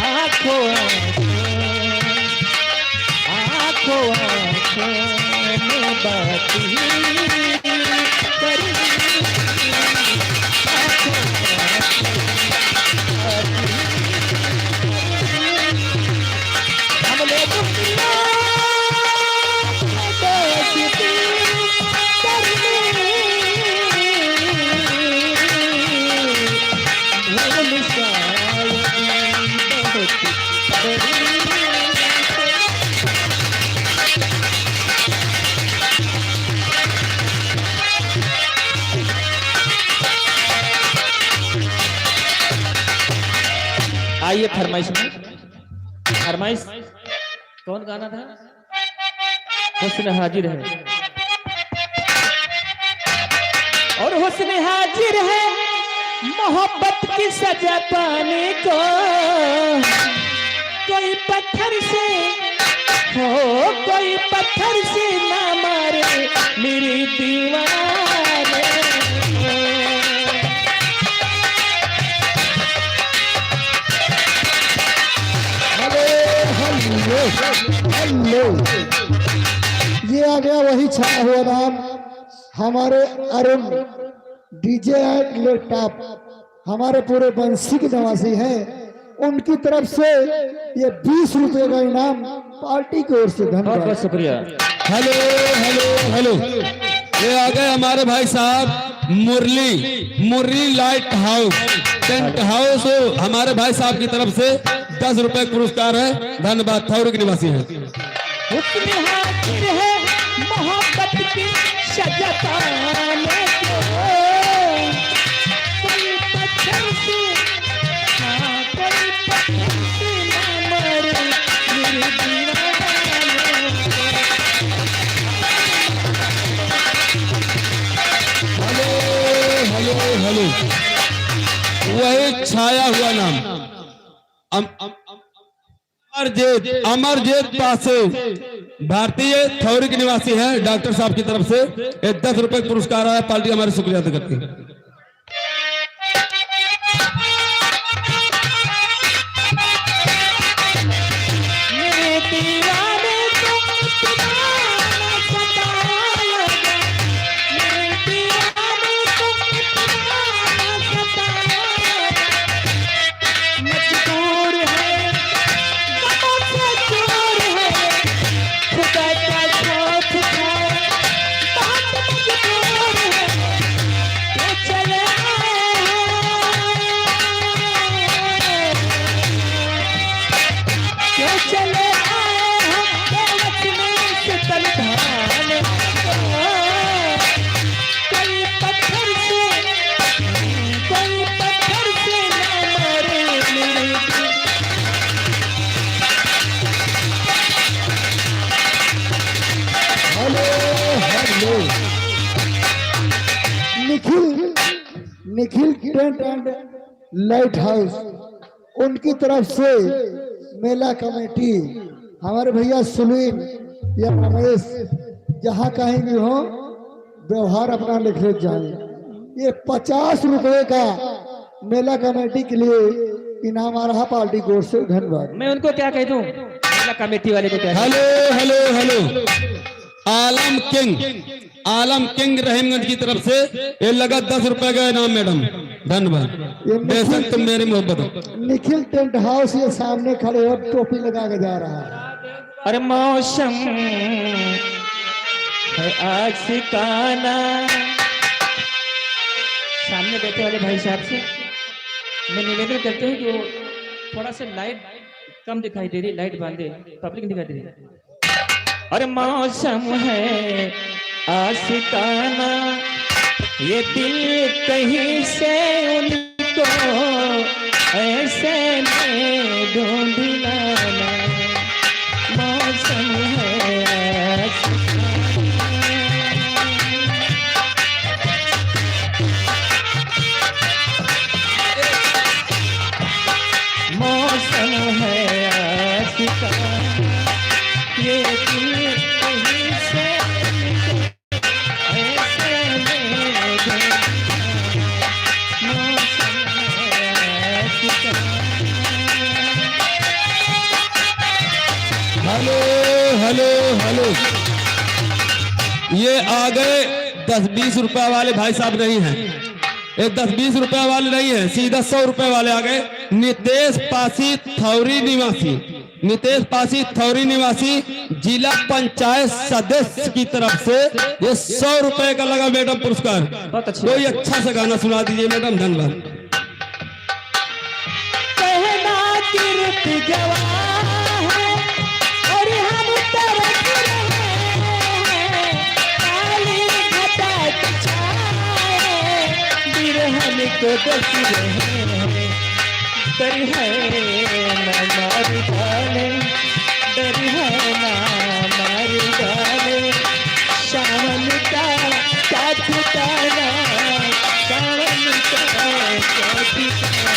आँखों में आइए फरमाइश में। फरमाइश कौन गाना था? हुस्न हाजिर है और हुस्न हाजिर है मोहब्बत की सजा पाने को। कोई पत्थर से हो कोई पत्थर से ना मारे मेरी दीवाने। हेलो, ये आ गया वही छाया हुआ नाम, हमारे अरुण डीजे एंड लैपटॉप, हमारे पूरे बंसी के निवासी हैं। उनकी तरफ से ये 20 रुपए का इनाम पार्टी की ओर से बहुत धन्यवाद। बहुत शुक्रिया। हेलो हेलो हेलो, ये आ गए हमारे भाई साहब मुरली लाइट हाउस टेंट हाउस, हमारे भाई साहब की तरफ से 10 रुपए पुरस्कार है। धन्यवाद। थौरी के निवासी है। हुस्न हाजिर है मोहब्बत की सजा पाने को। कोई पत्थर से हाँ कोई पत्थर से ना मारे मेरे दीवाने। हेलो हेलो हेलो, वही छाया हुआ नाम अमरजीत पासे, भारतीय थौरी के निवासी है। डॉक्टर साहब की तरफ से 10 रुपए पुरस्कार आया। पार्टी हमारी शुक्रिया अदा करती है। मेरे दीवाने को इतना सताया गया, मेरे दीवाने को इतना सताया गया। मजबूर है गमों से दूर है, खुदा का साथ था बहुत मजबूर है। वो चले क्यों चले आए हम देवत में से तलभाने को। कोई पत्थर से ना मारे मेरे hello hello, Nikhil tent and light house, उनकी तरफ से मेला कमेटी, हमारे भैया सुलीन या रमेश, जहाँ कहीं भी हो व्यवहार अपना लिख ले जाए। ये 50 रुपए का मेला कमेटी के लिए इनाम आ रहा पार्टी की ओर से। धन्यवाद। मैं उनको क्या कह दूं? मेला कमेटी वाले को क्या कहूं? हेलो हेलो हेलो, आलम किंग रहीमगंज की तरफ से ये लगा 10 रुपए का इनाम मैडम। धन्यवाद। बेशक तुम मेरी मोहब्बत हो। निखिल टेंट हाउस ये सामने खड़े हो, टोपी लगा के जा रहा है। अरे मौसम है आशिकाना। सामने बैठे वाले भाई साहब से मैं निवेदन करते हैं कि वो थोड़ा सा लाइट कम दिखाई दे रही, लाइट बांधे, पब्लिक दिखाई दे रही। अरे मौसम है आशिकाना, ये दिल कहीं से उनको ऐसे में ढूंढ लाना। मौसम है आशिकाना, मौसम है आशिकाना, ये दिल कहीं से ऐसे में ढूंढ लाना। मौसम है आशिकाना। हेलो हेलो हेलो, ये आ गए 10-20 रुपए वाले भाई साहब नहीं हैं। ये 10-20 रुपए वाले नहीं है, सीधा 100 रुपए वाले आ गए। नितेश पासी थौरी निवासी जिला पंचायत सदस्य की तरफ से ये 100 रुपए का लगा मैडम पुरस्कार। बहुत अच्छी कोई अच्छा सा गाना सुना दीजिए मैडम। धन्यवाद। कहना कीर्त जवान है और हम तरफ रहे हैं, काली घटा के छाए बिरहन को दस रहे हैं। डर है ना मार डाले, डर है ना मार डाले, सावन का क्या ठिकाना, सावन का क्या ठिकाना।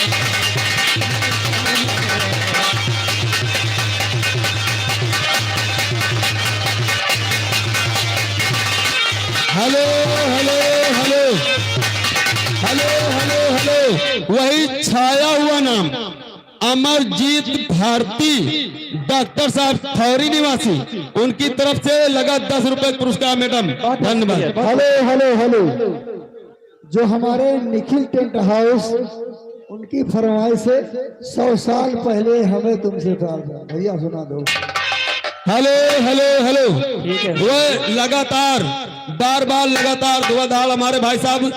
Hello hello hello hello hello hello, वही छाया हुआ नाम अमरजीत भारती डॉक्टर साहब थौरी निवासी, उनकी तरफ से लगा 10 रुपए पुरस्कार मैडम, धन्यवाद। हेलो हेलो हेलो, जो हमारे निखिल टेंट हाउस, उनकी फरमाइश से 100 साल पहले हमें तुमसे प्यार था। भैया सुना दो। हेलो हेलो हेलो, ठीक है। वो लगातार बार बार लगातार धुआधार हमारे भाई साहब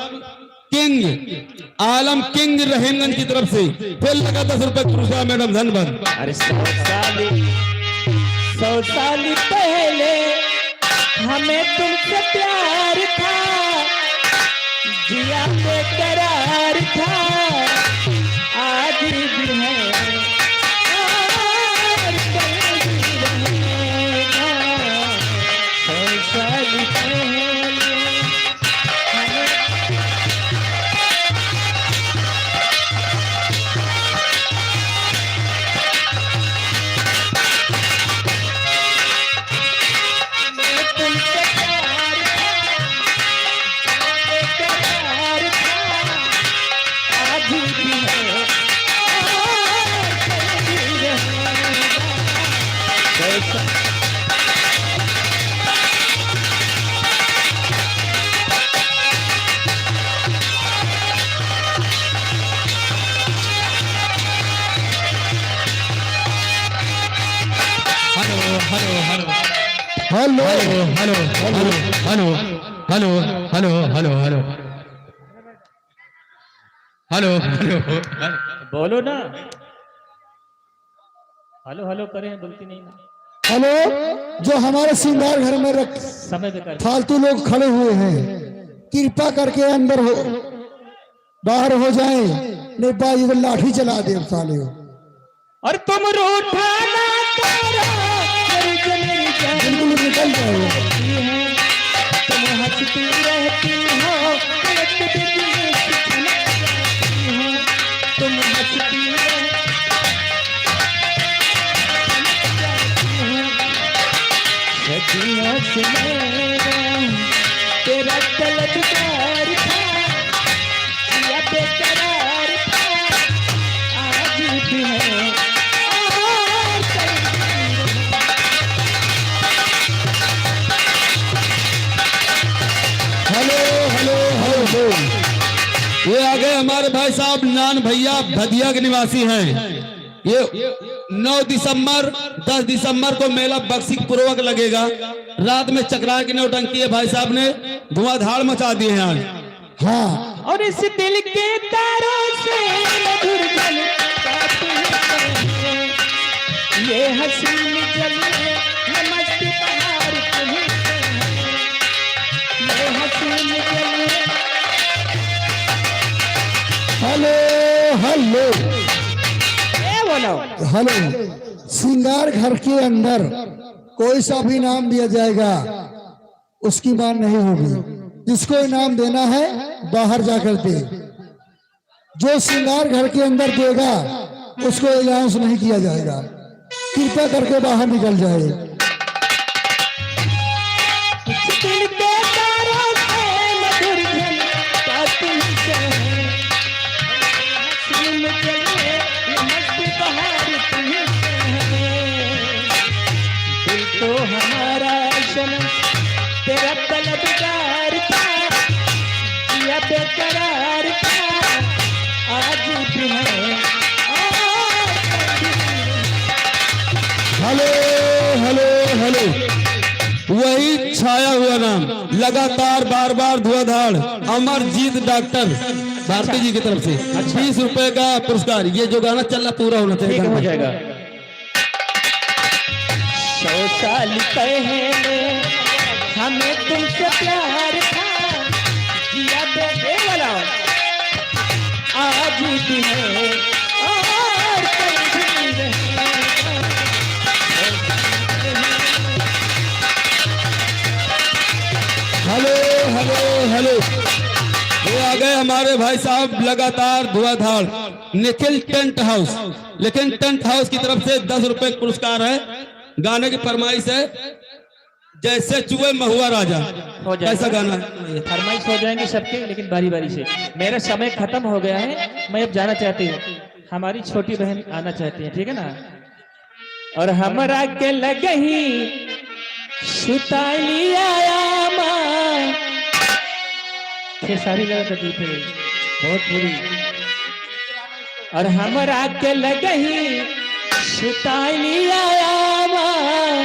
किंग आलम किंग रहीमगंज की तरफ से फिर लगा 10 रुपए पुरस्कार मैडम, धन्यवाद। अरे 100 साल पहले हमें तुमसे प्यार था, जिया बेकरार था, आज भी है और कल भी रहेगा। 100 साल पहले हमें तुमसे प्यार था, बेकरार था, आज भी है और कल भी रहेगा। कैसा hello hello hello hello hello hello hello hello hello hello hello hello, बोलो ना, हेलो हेलो करें, बोलती नहीं ना, हेलो, जो हमारे श्रृंगार घर में रख समय पे कर। फालतू लोग खड़े हुए हैं, कृपा करके अंदर हो, बाहर हो जाएं, नहीं बाजी तो लाठी चला दे साले हो। और तुम रूठा ना करो, मेरी जमीन बिल्कुल निकल जाए। तुम हंसती रहती हो, एक दिन में कितना रहती हो, तुम हंसती सदियों से मेरा तेरा तलबगार था, या बेकरार था, आज भी है और कल भी रहेगा। हेलो हेलो हेलो, ये आ गए हमारे भाई साहब नान भैया भदिया के निवासी हैं। ये 9 दिसंबर 10 दिसंबर को मेला बक्सी पूर्वक लगेगा। रात में चक्रा की नौटंकी है, भाई साहब ने धुआंधार मचा दिए हैं आज। हाँ, और इस दिल के तारों से मधुर गल ये हसीन जलने ये मस्त बहार तुम्हीं से है, ये हसीन जलने। हेलो हेलो ये बोलो हेलो, श्रृंगार घर के अंदर कोई सा भी इनाम दिया जाएगा, उसकी मांग नहीं होगी। जिसको इनाम देना है बाहर जाकर दे, जो श्रृंगार घर के अंदर देगा उसको अनाउंस नहीं किया जाएगा। कृपया करके बाहर निकल जाए। इस दिल के तारों से मधुर गल तुम्हीं से है, हसीन जलने ये मस्त बहार तुम्हीं से है। दिल तो हमारा सनम तेरा तलबगार था, या बेकरार था, आज भी है और कल भी रहेगा। हेलो हेलो हेलो, वही छाया हुआ नाम लगातार बार बार धुआंधार अमरजीत डॉक्टर भारती जी की तरफ से 20 रुपए का पुरस्कार। ये जो गाना चल रहा पूरा होना चाहिए, हो जाएगा। 100 साल पहले हमें तुमसे प्यार था, जिया बेटे वाला आज भी है और गए हमारे भाई साहब लगातार धुआंधार निखिल टेंट हाउस। लेकिन टेंट हाउस की तरफ से 10 रुपए पुरस्कार है। गाने की फरमाइश है जैसे चूहे महुआ राजा। हो जाएगा। कैसा गाना है? फरमाइश हो जाएंगे सबके, लेकिन बारी बारी से। मेरा समय खत्म हो गया है, मैं अब जाना चाहती हूँ। हमारी छोटी बहन आना चाहती है, ठीक है ना। और हमरा के लगही सुताली आया माँ, खेसारी लगा करती थे बहुत बुरी। और हमरा के लगही सुताली आया माँ,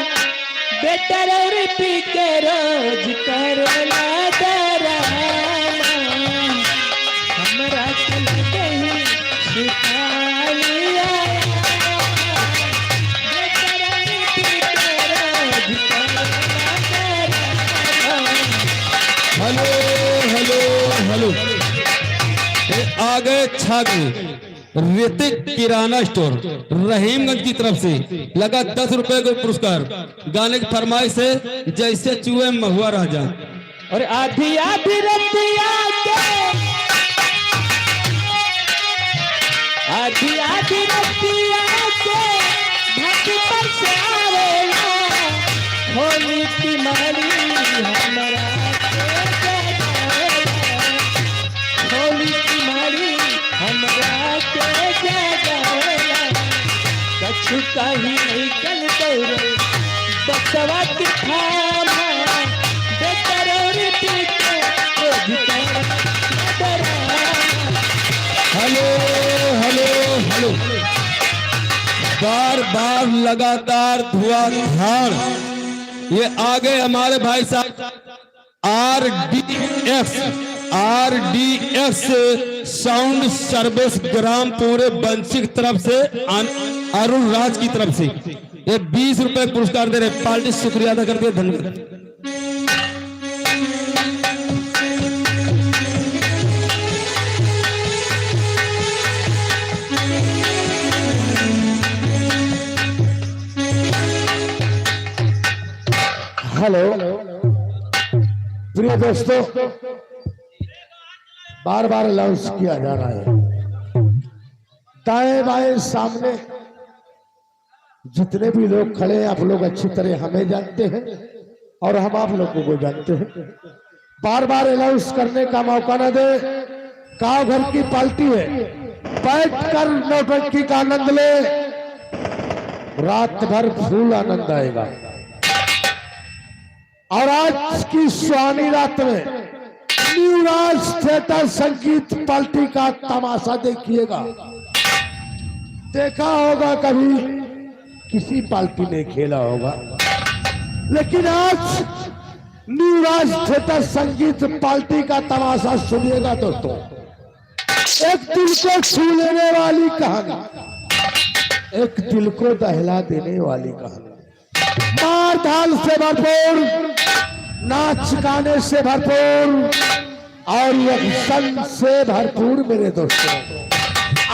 बेटर और पी के रोज करला डरामा। हमरा के लगही सुताली आया माँ, बेटर और पी के रोज करला डरामा। Hello hello hello. ये आ गए छात्र ऋतिक किराना स्टोर रहीमगंज की तरफ से लगा 10 रुपए का पुरस्कार। गाने की फरमाइश है जैसे चूहे महुआ राजा। और आधी आधी रतिया के, आधी आधी रतिया के घाट पर से आवेला, होली की मारी हमरा के जगावेला, होली की मारी हमरा के जगावेला। कछु कहीं नहीं कल दौरे बसवा की थामा, बेकर और पीके रोज करला डरामा। Hello hello hello. बार बार लगातार धुआंधार। ये आ गए हमारे भाई साहब RDX साउंड सर्विस ग्राम पूरे बंसी की तरफ से अरुण राज की तरफ से ये 20 रुपए पुरस्कार दे रहे। पार्टी शुक्रिया अदा करते हैं, धन्यवाद। हेलो प्रिय दोस्तों, बार बार अनाउंस किया जा रहा है दाएं बाएं सामने जितने भी लोग खड़े हैं, आप लोग अच्छी तरह हमें जानते हैं और हम आप लोगों को जानते हैं। बार बार अनाउंस करने का मौका न दे। गांव घर की पार्टी है, बैठ कर नौटंकी का आनंद ले, रात भर फूल आनंद आएगा। और आज की सुहानी रात में न्यू राज थिएटर संगीत पार्टी का तमाशा देखिएगा। देखा होगा कभी किसी पार्टी ने खेला होगा, लेकिन आज न्यू राज थिएटर संगीत पार्टी का तमाशा सुनिएगा दोस्तों। एक दिल को छू लेने वाली कहानी, एक दिल को दहला देने वाली कहानी, मार धाल से भरपूर, नाच गाने से भरपूर और एक्शन से भरपूर। मेरे दोस्तों,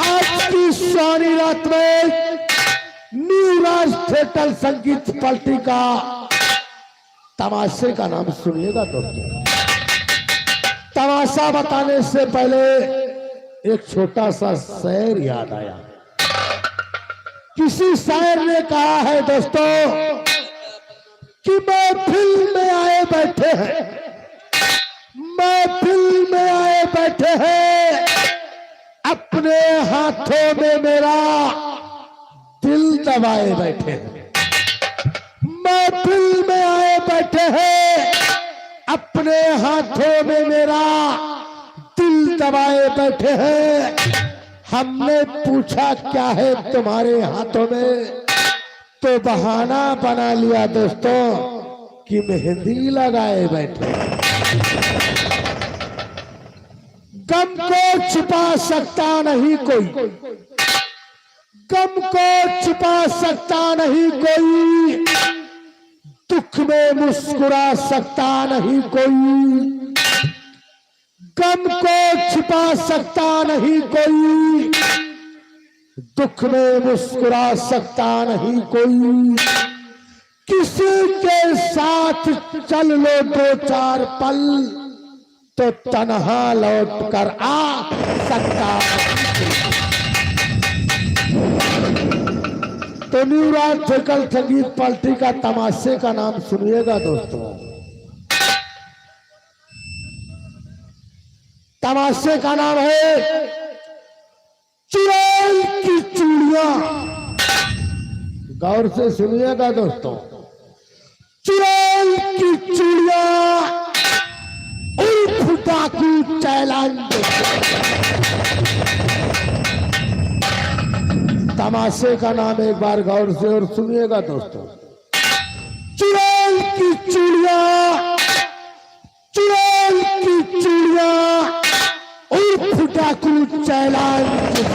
आज की सुहानी रात में न्यू राज थिएटर संगीत पार्टी का तमाशे का नाम सुनिएगा दोस्तों। तमाशा बताने से पहले एक छोटा सा शेर याद आया। किसी शायर ने कहा है दोस्तों कि महफिल में आए बैठे हैं, महफिल में आए बैठे हैं, अपने हाथों में मेरा दिल दबाए बैठे हैं। महफिल में आए बैठे हैं, अपने हाथों में मेरा दिल दबाए बैठे हैं। हमने पूछा क्या है तुम्हारे हाथों में, तो बहाना बना लिया दोस्तों कि मेहंदी लगाए बैठे। गम को छुपा सकता नहीं कोई, गम को छुपा सकता नहीं कोई, दुख में मुस्कुरा सकता नहीं कोई। गम को छुपा सकता नहीं कोई, दुख में मुस्कुरा सकता नहीं कोई। किसी के साथ चल लो दो चार पल, तो तन्हा लौट कर आ सकता। तो न्यू राज थिकल संगीत पार्टी का तमाशे का नाम सुनिएगा दोस्तों। तमाशे का नाम है चुड़ैल की चूड़ियां। गौर से सुनिएगा दोस्तों। चुड़ैल की चूड़ियां उर्फ डाकू चैलेंज। तमाशे का नाम एक बार गौर से और सुनिएगा दोस्तों। चुड़ैल की चूड़ियां, चुड़ैल की चूड़ियां उर्फ डाकू चैलेंज।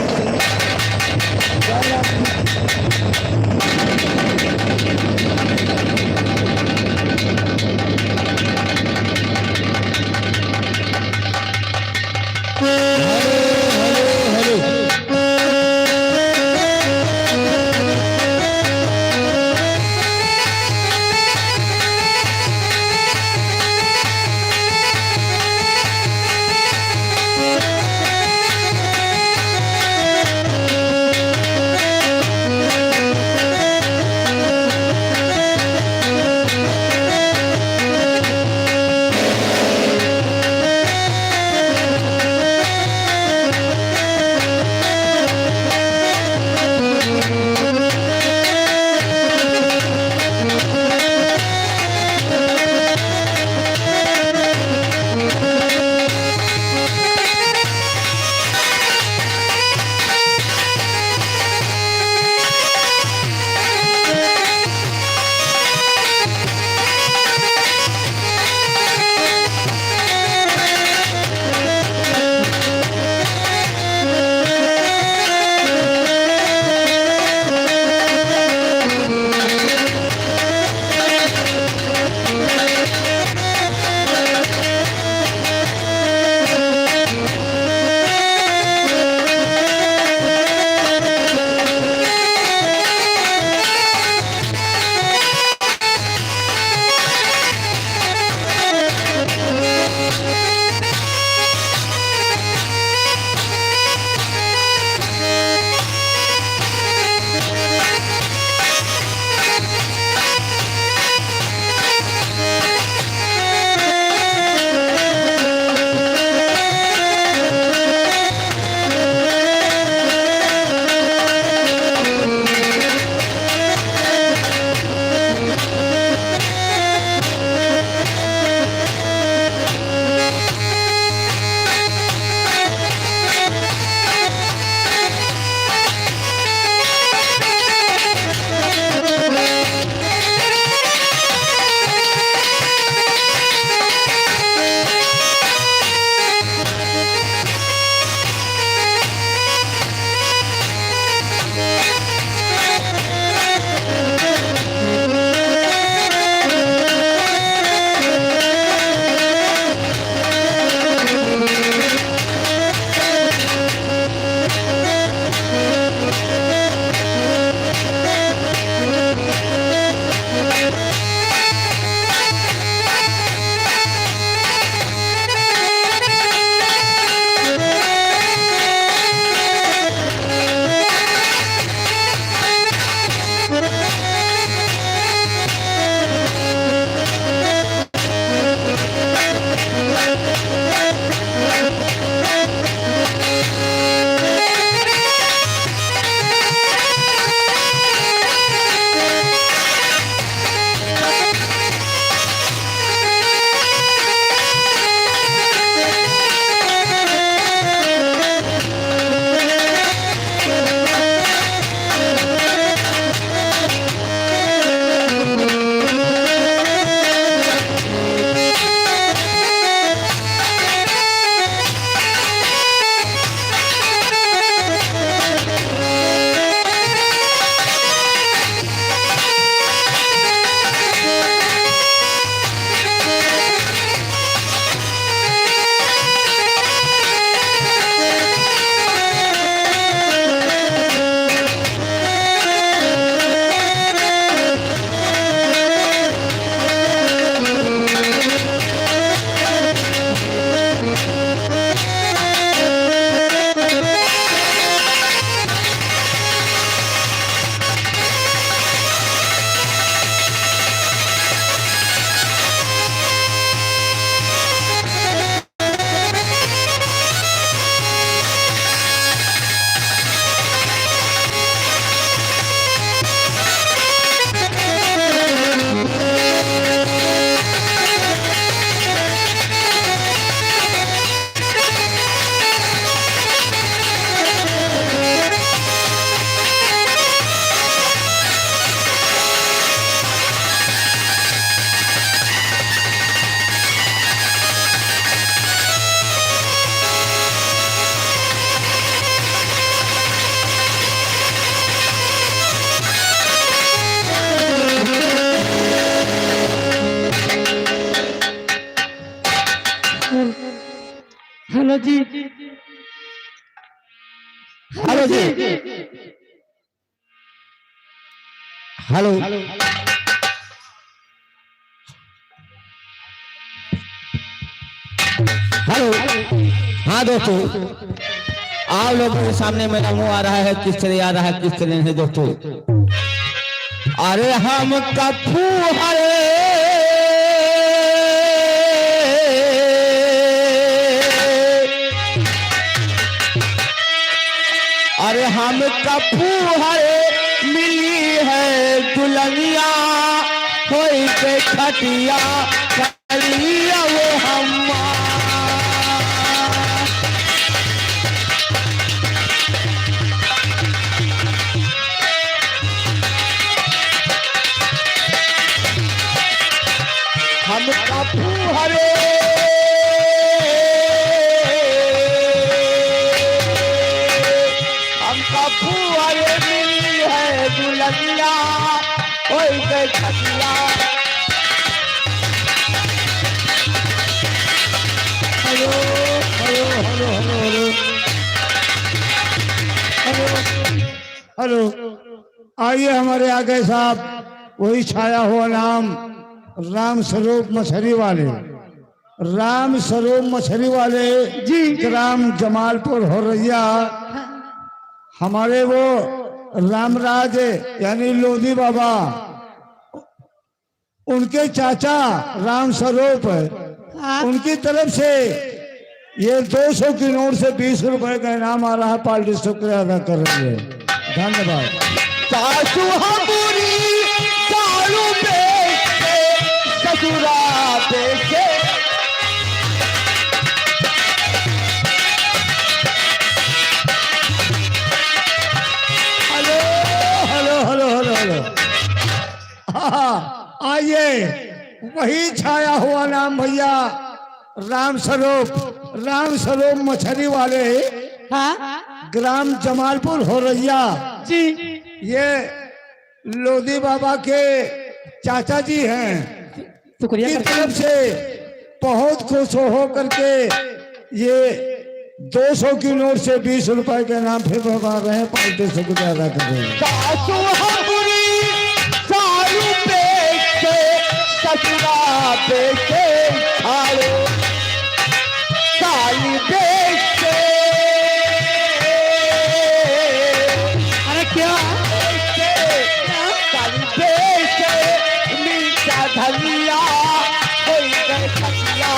हेलो जी, हेलो जी, हेलो हेलो। हाँ दोस्तों, आप लोगों के सामने मेरा मुंह आ रहा है, किस तरह आ रहा है, किस तरह है दोस्तों। अरे हम कफू हरे अरे हम कफू हरे मिली है दुल्हनिया होई के खटिया कलिया वो हम कफू हरे हम कफू हरे मिली है दुल्हनिया होई के खटिया। Hello hello hello hello hello, आइए हमारे आगे साहब, वही छाया हुआ नाम राम स्वरूप मछली वाले, राम स्वरूप मछली वाले जी, ग्राम जमालपुर होरैया। हमारे वो रामराज यानी लोधी बाबा, उनके चाचा राम स्वरूप, उनकी तरफ से ये 200 की नोट से 20 रुपए का इनाम आ रहा है। पार्टी शुक्रिया अदा कर रही है, धन्यवाद। सासू हमारी दारू बेचे ससुरा बेचे hello hello hello hello hello, आइए वही छाया हुआ नाम भैया राम स्वरूप मछली वाले, ग्राम जमालपुर होरैया जी। ये लोधी बाबा के चाचा जी हैं, शुक्रिया की तरफ से बहुत खुश हो करके ये 200 की नोट से 20 रुपए के नाम फिर बता रहे हैं। पार्टी शुक्रिया अदा कर रहे हैं। सासू हमारी दारू बेचे ससुरा बेचे आलो साली बेचे। अरे क्या साली बेचे मीठा धनिया कोई गए खटिया।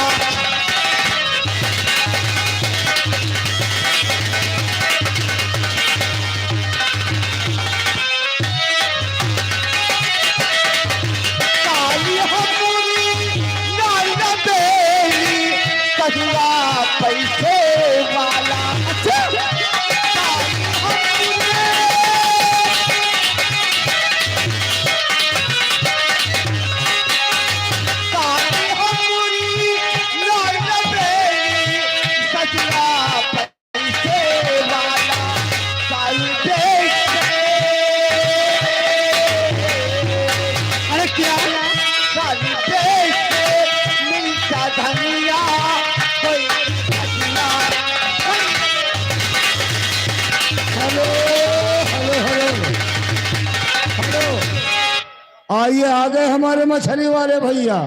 पैसे वाला अरे क्या साली मिलता धनिया कोई आइए आगे हमारे मछली वाले भैया,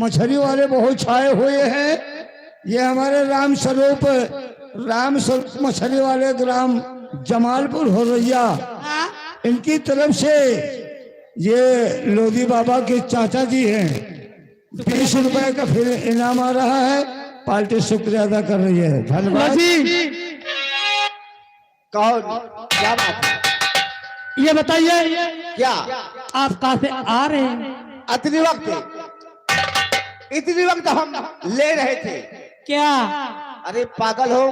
मछली वाले बहुत छाए हुए हैं। ये हमारे राम स्वरूप मछली वाले ग्राम जमालपुर होरैया, इनकी तरफ से ये लोधी बाबा के चाचा जी हैं। 20 रुपए का फिर इनाम आ रहा है। पार्टी शुक्रिया अदा कर रही है, धन्यवाद। कौन क्या बात है? ये बताइए क्या आप कहाँ से आ रहे हैं? इतनी वक्त हम ले रहे थे। क्या? अरे पागल हो,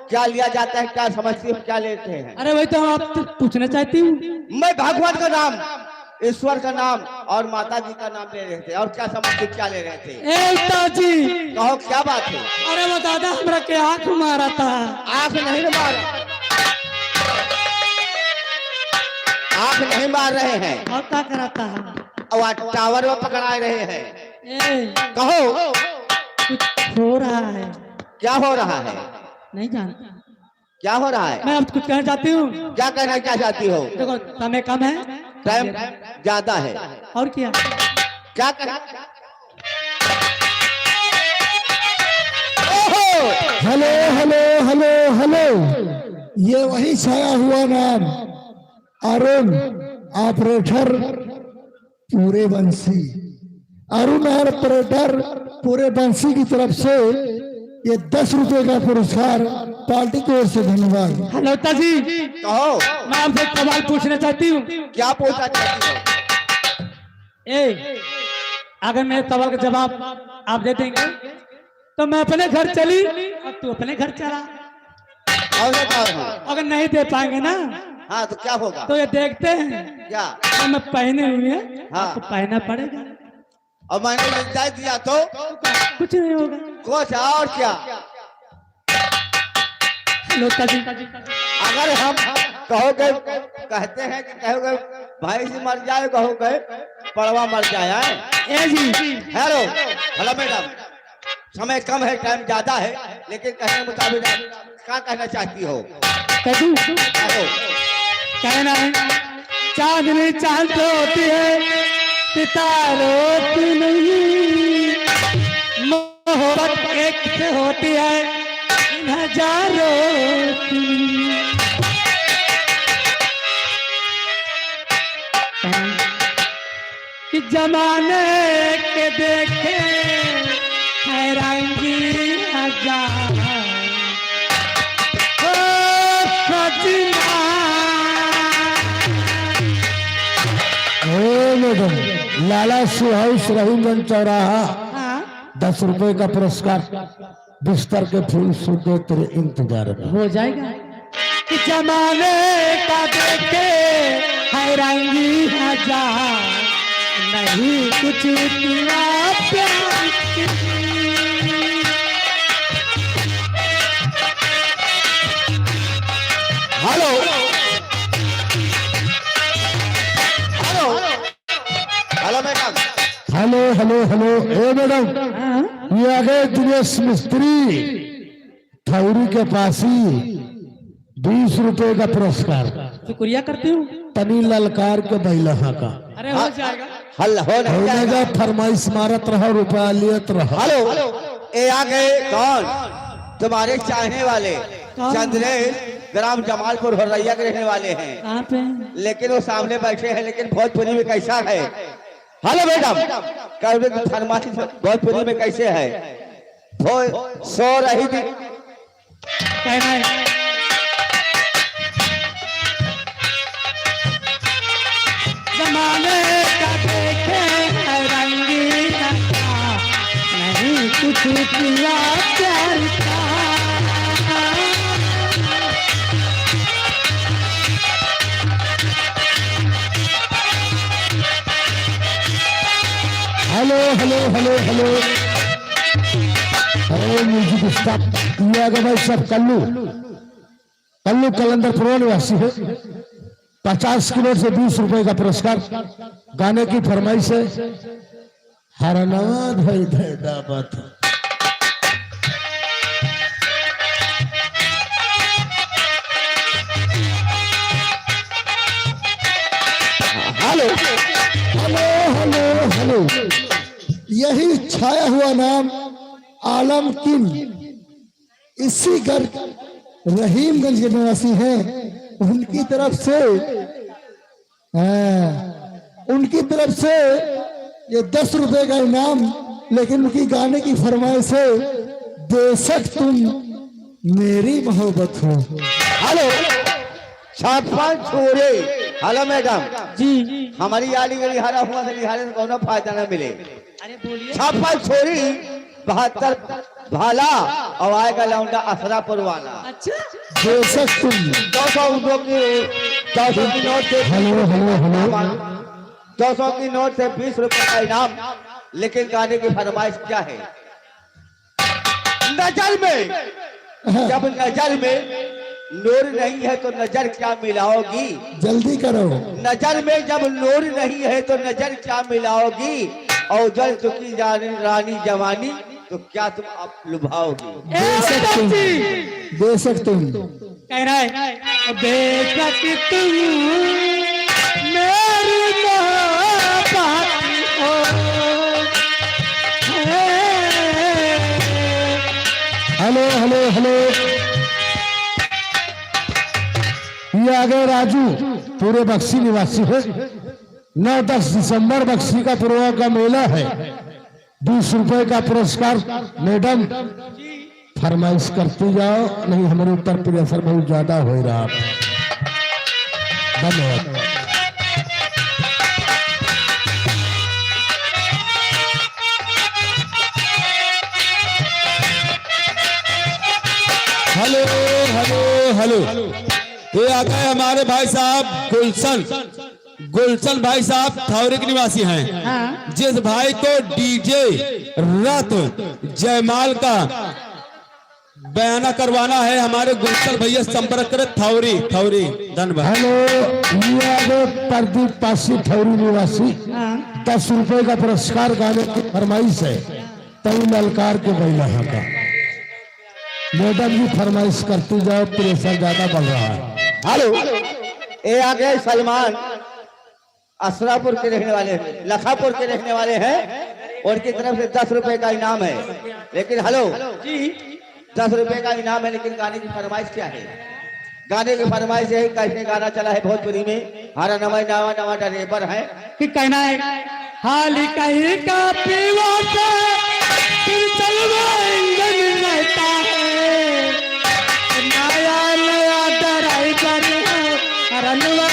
क्या लिया जाता है, क्या समझती हो, क्या लेते हैं? अरे वही तो आप पूछना चाहती हूँ। मैं भगवान का नाम, ईश्वर का नाम और माता जी का नाम ले रहे थे। और क्या समझते, क्या ले रहे थे? ए जी कहो क्या बात है? अरे वो दादा हमरा के आँख मारा था। आँख नहीं मारा, आँख नहीं मार रहे हैं। और क्या कराता है? और टावर में पकड़ा रहे हैं। ए, कहो कुछ हो रहा है। क्या हो रहा है? नहीं जानता। क्या हो रहा है? मैं अब कुछ कहना चाहती हूँ। क्या कहना क्या चाहती हो? देखो समय कम है, टाइम ज्यादा है। और क्या? क्या कहना? ओहो! हेलो हेलो हेलो हेलो, ये वही छाया हुआ नाम अरुण ऑपरेटर पूरे बंसी। अरुण ऑपरेटर पूरे बंसी की तरफ से ये 10 रुपए का पुरस्कार पार्टी की ओर से। धन्यवाद। हेलो ताजी, कहो। मैं आपसे एक सवाल पूछना चाहती हूँ। क्या पूछना चाहती हो? अगर मेरे सवाल का जवाब आप दे देंगे तो मैं अपने घर चली और तू अपने घर चला। अगर नहीं दे पाएंगे ना, हाँ तो क्या होगा? तो ये देखते हैं क्या? तो मैं पहने हुए हैं, हाँ। आपको पहनना पड़ेगा। और मैंने निर्णय दिया तो कुछ नहीं होगा। कुछ और क्या? हेलो ताजी, अगर हम कहोगे, कहते हैं कि कहोगे भाई से मर जाए, कहोगे पड़वा मर जाए। हेलो हेलो मैडम, समय कम है, टाइम ज्यादा है, लेकिन कहने मुताबिक क्या कहना चाहती हो? कहना है चांदनी चांद होती है, सितारों की नहीं, मोहब्बत एक से होती है इन हजारों की। कि जमाने के देखे हैरानगी हजार, ओ सजना। मैडम, लाला सुहाउस रहीमगंज चौराहा, 10 रुपए का पुरस्कार। बिस्तर के फूल सूखे तेरे इंतजार में। हो जाएगा। कि जमाने का देखे हैरानगी हजार, नहीं कुछ इतना प्यार की। Hello hello hello madam. Hello hello hello, ए मैडम, ये आ गए दिनेश मिस्त्री ठौरी के पास ही, 20 रुपए का पुरस्कार। शुक्रिया करती हूँ। तनी ललकार के बैलहा का। अरे हो जाएगा। हल हो नहीं जाएगा। फरमाइश मारत रहो, रुपया लियत रहो। हेलो, ये आ गए कौन? तुम्हारे चाहने वाले चंद्रेश, ग्राम जमालपुर हरैया के रहने वाले हैं। कहाँ पे? लेकिन वो सामने बैठे हैं, लेकिन भोजपुरी में कैसा है? हेलो मैडम, फरमाइश भोजपुरी में कैसे है? सो रही थी। कहना है जमाने का देखे हैरानगी हजार, नहीं कुछ इतना प्यार का। हेलो हेलो हेलो हेलो, अरे म्यूजिक स्टाफ। ये आ गए भाई सब कल्लू कलंदर पुराने निवासी है। 50 किलो से 20 रुपए का पुरस्कार। गाने की फरमाइश है हरनाद है दावत। हेलो हेलो हेलो हेलो, यही छाया हुआ नाम आलम किन इसी घर रहीमगंज के निवासी हैं। उनकी तरफ से ये 10 रुपए का इनाम, लेकिन उनकी गाने की फरमाइश है बेशक तुम मेरी मोहब्बत हो। हेलो छप्पन छोरे। हेलो मैडम जी हमारी आली गली हरा हुआ से लिहारे से कोनो फायदा न मिले। अरे बोलिए। 56 छोरी 72 भाला और आएगा लौंडा असरापुर वाला। अच्छा बेशक तुम 200 की नोट से हेलो हेलो हेलो, 200 की नोट से 20 रुपए का इनाम। लेकिन गाने की फरमाइश क्या है? नजर में जब नजर में नूर नहीं है तो नजर क्या मिलाओगी? जल्दी करो। नजर में जब नूर नहीं है तो नजर क्या मिलाओगी? और जल चुकी रानी जवानी तो क्या तुम आप लुभाओगी? बेशक तुम कह रहा है बेशक तुम मेरी मोहब्बत हो। हेलो हेलो हेलो, ये आ गए राजू, पूरे बक्सी निवासी है। 9-10 दिसंबर बक्सी का पुरवा का मेला है। 20 रुपए का पुरस्कार। मैडम फरमाइश करती जाओ, नहीं हमारे ऊपर प्रेशर बहुत ज्यादा हो रहा है। धन्यवाद। हेलो हेलो हेलो, ये आ गए हमारे भाई साहब गुलशन भाई साहब थौरी के निवासी हैं। जिस भाई को डीजे रथ जयमाल का बयाना करवाना है, हमारे गुलशन भैया संपर्क करें। थौरी धन्यवाद। हेलो, ये आ गए प्रदीप पासी थौरी निवासी। 10 रुपए का पुरस्कार गाने की फरमाइश है। तई ललकार के बैला का मैडम जी फरमाइश करती जाओ, प्रेशर ज्यादा बढ़ रहा है। हेलो, ये आ गए सलमान, असरापुर के रहने वाले हैं, लखापुर के रहने वाले हैं। उनकी तरफ से 10 रुपए का इनाम है। लेकिन हेलो जी, 10 रुपए का इनाम है, लेकिन गाने की फरमाइश क्या है? गाने की फरमाइश है, कैसे गाना चला है भोजपुरी में, हरा नवा ड्राइवर है कि कहना है हाल कहीं का पीवा से फिर चलवा इंजन रहता है, नया ड्राइवर है, रनवा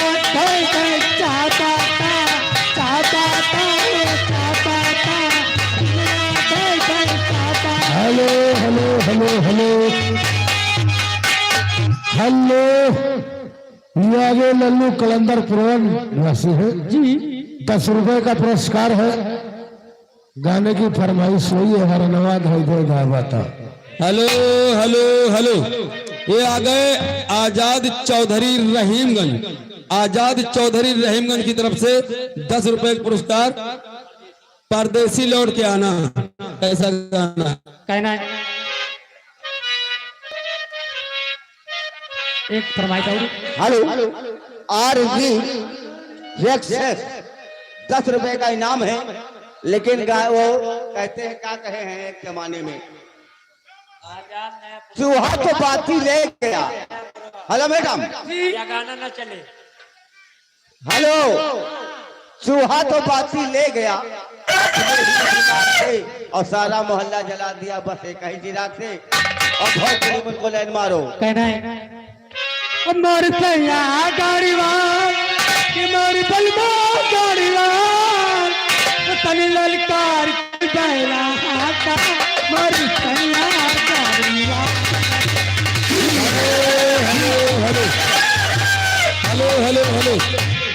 चाहता hello hello hello hello hello, ये आगे लल्लू कलंदर पुरवन निवासी है जी। 10 रुपए का पुरस्कार है। गाने की फरमाइश हुई है, हमारा नवाद है। हेलो हेलो हेलो, ये आ गए आजाद चौधरी रहीमगंज की तरफ से 10 रुपए का पुरस्कार। परदेसी लौट के आना, ऐसा गाना कहना है। एक फरमाइश और। हेलो, RV रेक्सेस 10 रुपए का इनाम है। लेकिन वो कहते हैं, क्या कहे हैं एक जमाने में, चूहा तो बाती ले गया। हेलो मैडम, गाना ना चले। हेलो, चूहा तो बाती ले गया और सारा मोहल्ला जला दिया, बस एक ही चिराग से। और बहुत मुझको लाइन मारो। कहना है मोर सैया गाड़ीवाल कि मोर बलमा गाड़ीवाल, तनी ललकार बैला हाथा मोर सैया गाड़ीवाल। हेलो,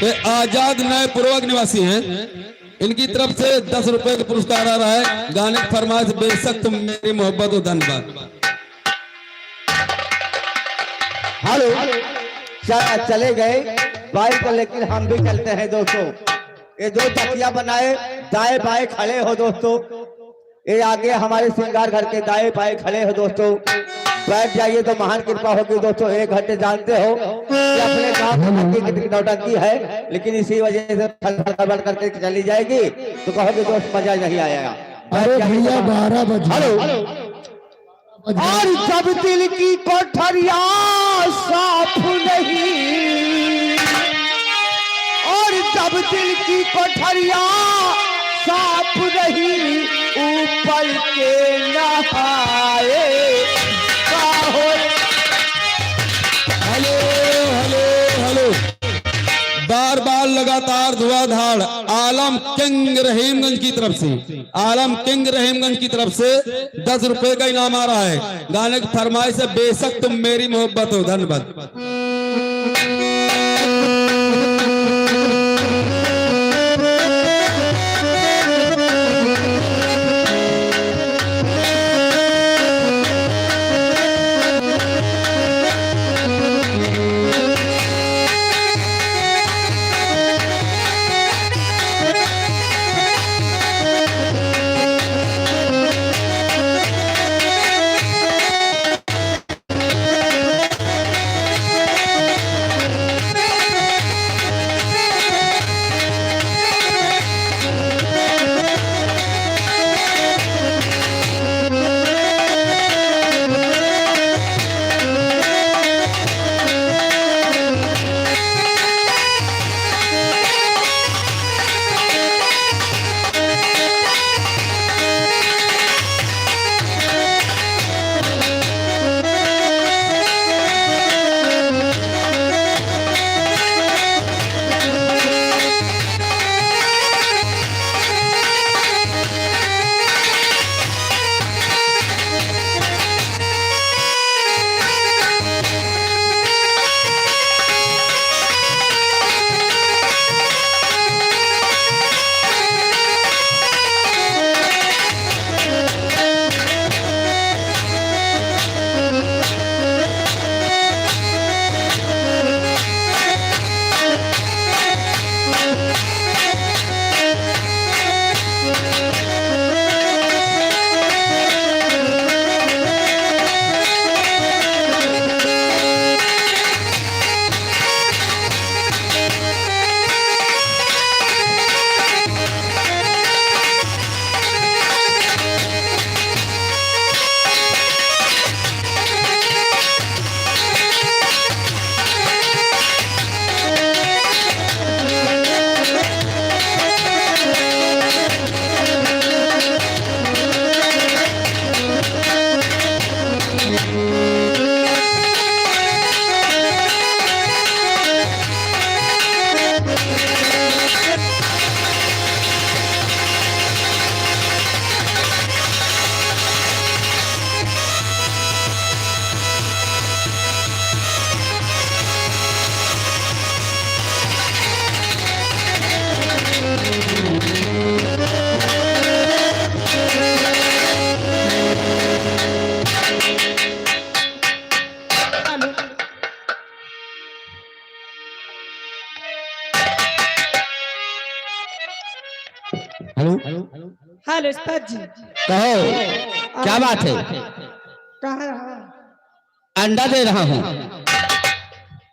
ये आजाद नए पूर्वक निवासी हैं। इनकी तरफ से 10 रुपए का पुरस्कार आ रहा है। गाने की फरमाइश बेशक तुम मेरी मोहब्बत हो। धन्यवाद। हेलो, चले गए बाइक पर, लेकिन हम भी चलते हैं दोस्तों। ये 2 तकिया बनाए, दाएं बाएं खड़े हो दोस्तों। ये आगे हमारे श्रृंगार घर के दाएं बाएं खड़े हो दोस्तों। बैठ जाइए तो महान कृपा होगी दोस्तों। 1 घंटे जानते हो कि अपने गाँव की कितनी नौटंकी है, लेकिन इसी वजह से खड़बड़ करके चली जाएगी तो कहोगे दोस्त मजा नहीं आएगा। अरे भैया 12 बजे। हेलो, और जब दिल की कोठरिया साफ नहीं, और जब दिल की कोठरिया साफ नहीं, ऊपर के नहाए हेलो, बार लगातार धुआंधार आलम किंग रहीमगंज की तरफ से 10 रुपए का इनाम आ रहा है। गाने की फरमाइश है बेशक तुम मेरी मोहब्बत हो। धन्यवाद। हेलो हेलो उस्ताद जी, कहो क्या बात है? कहाँ रहा? अंडा दे रहा हूँ।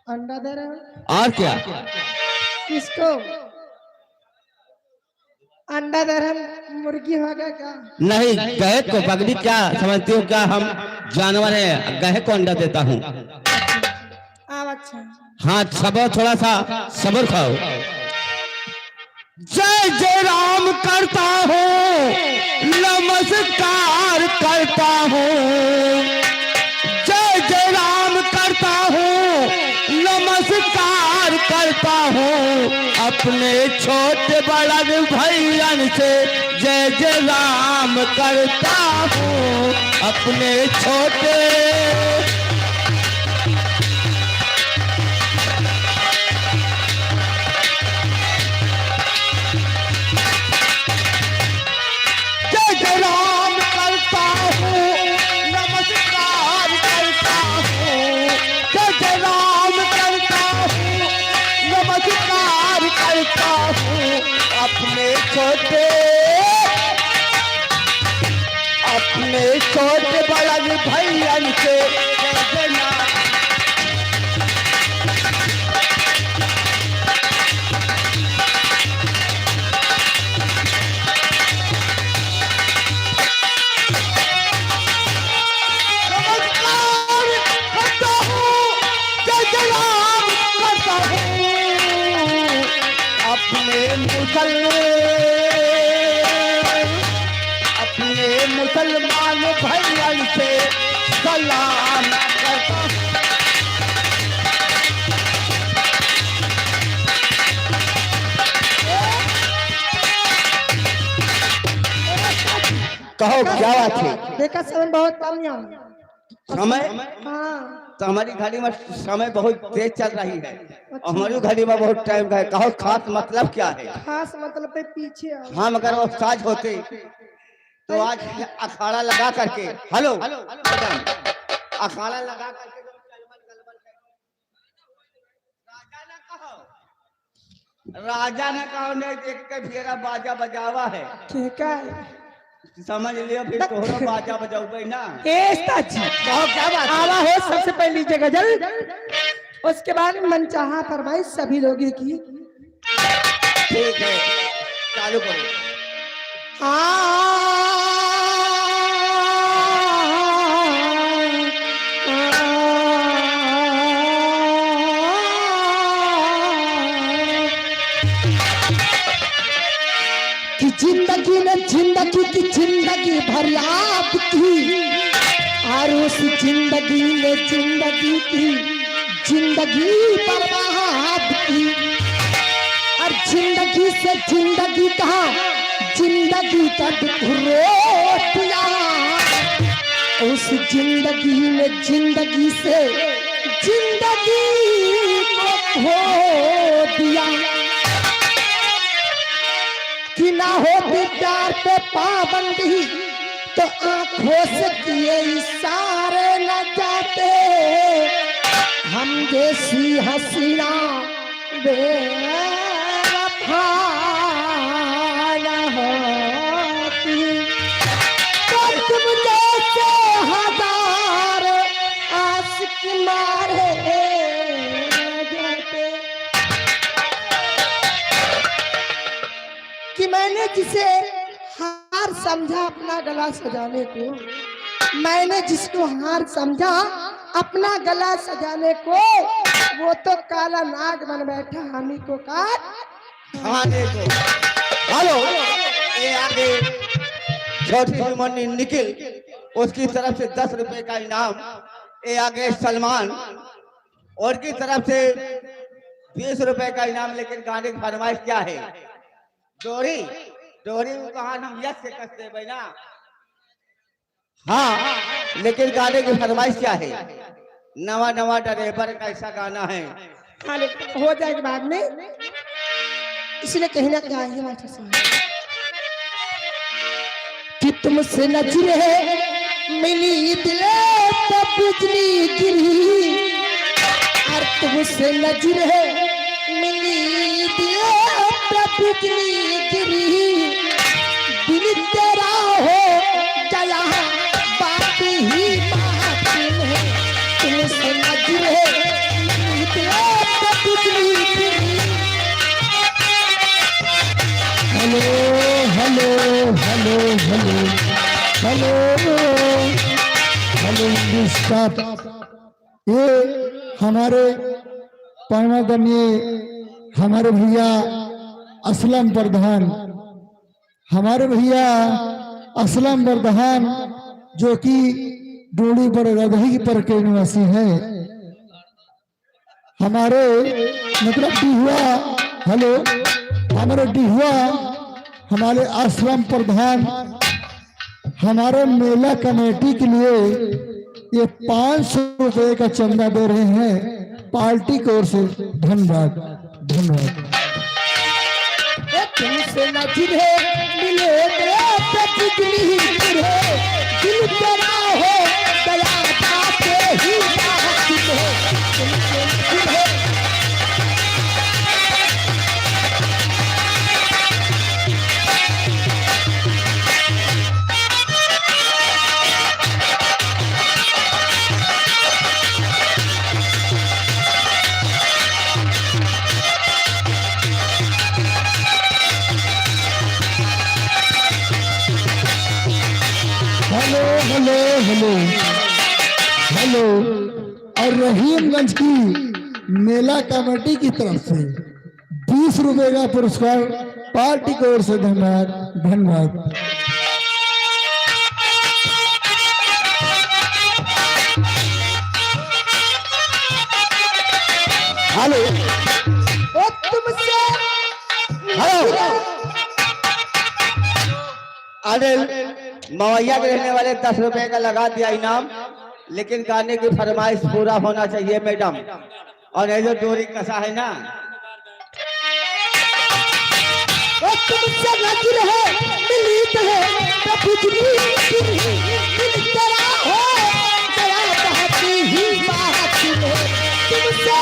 अंडा दे रहे हो? और क्या? किसको अंडा दे रहे हैं? मुर्गी होगा क्या? नहीं, गहे को पगड़ी क्या समझती हो? क्या हम जानवर हैं? गहे को अंडा देता हूँ। अच्छा, हाँ सबर, थोड़ा सा सबर खाओ। जय जय राम करता हूँ, नमस्कार करता हूँ। जय जय राम करता हूँ, नमस्कार करता हूँ। अपने छोटे बड़ा भैयन से जय जय राम करता हूँ। अपने छोटे राम करता हूँ, नमस्कार करता हूँ। जय राम करता हूँ, नमस्कार करता हूँ। अपने छोटे बड़ा भैयन से जय राम। अपने मुसलमान भाइयों से सलाम करता हूं। कहो क्या बात है? देखा समय बहुत कम यहाँ। समय? हाँ, तो हमारी घड़ी में समय बहुत तेज चल रही है और हमारी घड़ी में बहुत टाइम है। कहो खास मतलब क्या है? खास मतलब पे पीछे आओ। हम अगर वो साज होते तो आज अखाड़ा लगा करके, हेलो मैडम, अखाड़ा लगा करके राजा ने कहो नहीं देख के फेरा बाजा बजावा है। ठीक है, समझ लियो, फिर तोहरा बाजा बजाओगे ना। उस्ताद जी, कहो क्या बात? आवा हो सबसे पहली जगह गजल, उसके बाद मनचाहा फरमाइश सभी लोगों की। ठीक है, चालू करो। कि जिंदगी ने जिंदगी की जिंदगी भर याद की, और उस जिंदगी ने जिंदगी की जिंदगी बर्बाद की। और जिंदगी से जिंदगी कहा, जिंदगी का दुख रो दिया। उस जिंदगी ने जिंदगी से जिंदगी को खो दिया। कि ना होती प्यार पे पाबंदी तो आंखों से किए इशारे न जाते। हम जैसी हसीना बेवफा न होती तो तुम जैसे हजार आशिक मारे जाते। कि मैंने जिसे हार समझा अपना गला सजाने को, मैंने जिसको हार समझा अपना गला सजाने को, वो तो काला नाग बन बैठा हमी को काट खाने को। हेलो, ये आगे छोटी जुमनी निखिल, उसकी तरफ से 10 रुपए का इनाम। ये आगे सलमान, और की तरफ से 20 रुपए का इनाम। लेकिन गाने की फरमाइश क्या है? डोरी डोरी को कहा हम यस से कसते भाई ना। हाँ, लेकिन गाने की फरमाइश क्या है? नवा नवा ड्राइवर कैसा गाना है? हाँ, लेकिन हो जाएगा बाद में, इसलिए कहीं ना कहीं बात है कि तुमसे नजरें मिली दिले तो बिजली गिरी। और तुमसे नजरें मिली दिले तो बिजली गिरी। नजर है तेरा तो बिजली गिरी। Hello hello hello hello hello hello Hindustan. ये हमारे परमादरणीय हमारे भैया असलम प्रधान, हमारे भैया असलम प्रधान जो कि डोली पर रधई पर के निवासी है, हमारे मतलब डिहुआ, हेलो हमारे डिहुआ हमारे आश्रम प्रधान हमारे मेला कमेटी के लिए ये 500 रुपए का चंदा दे रहे हैं पार्टी की ओर से। धन्यवाद धन्यवाद। तुमसे नजर है मिले तेरा तो बिजली गिरी है। दिल तेरा हो दया पाते ही बात है। तुमसे नजर है हेलो हेलो हेलो हेलो। और रहीमगंज की मेला कमेटी की तरफ से 20 रुपए का पुरस्कार पार्टी की ओर से। धन्यवाद धन्यवाद। हेलो ओ तुमसे हेलो अरे मवैया के रहने वाले 10 रुपए का लगा दिया इनाम, लेकिन गाने की फरमाइश पूरा होना चाहिए मैडम। और ये जो डोरी कसा है ना, ओ तुमसे नजर है मिली है तो बिजली गिरी। दिल तेरा हो दया पाते ही बात है। तुमसे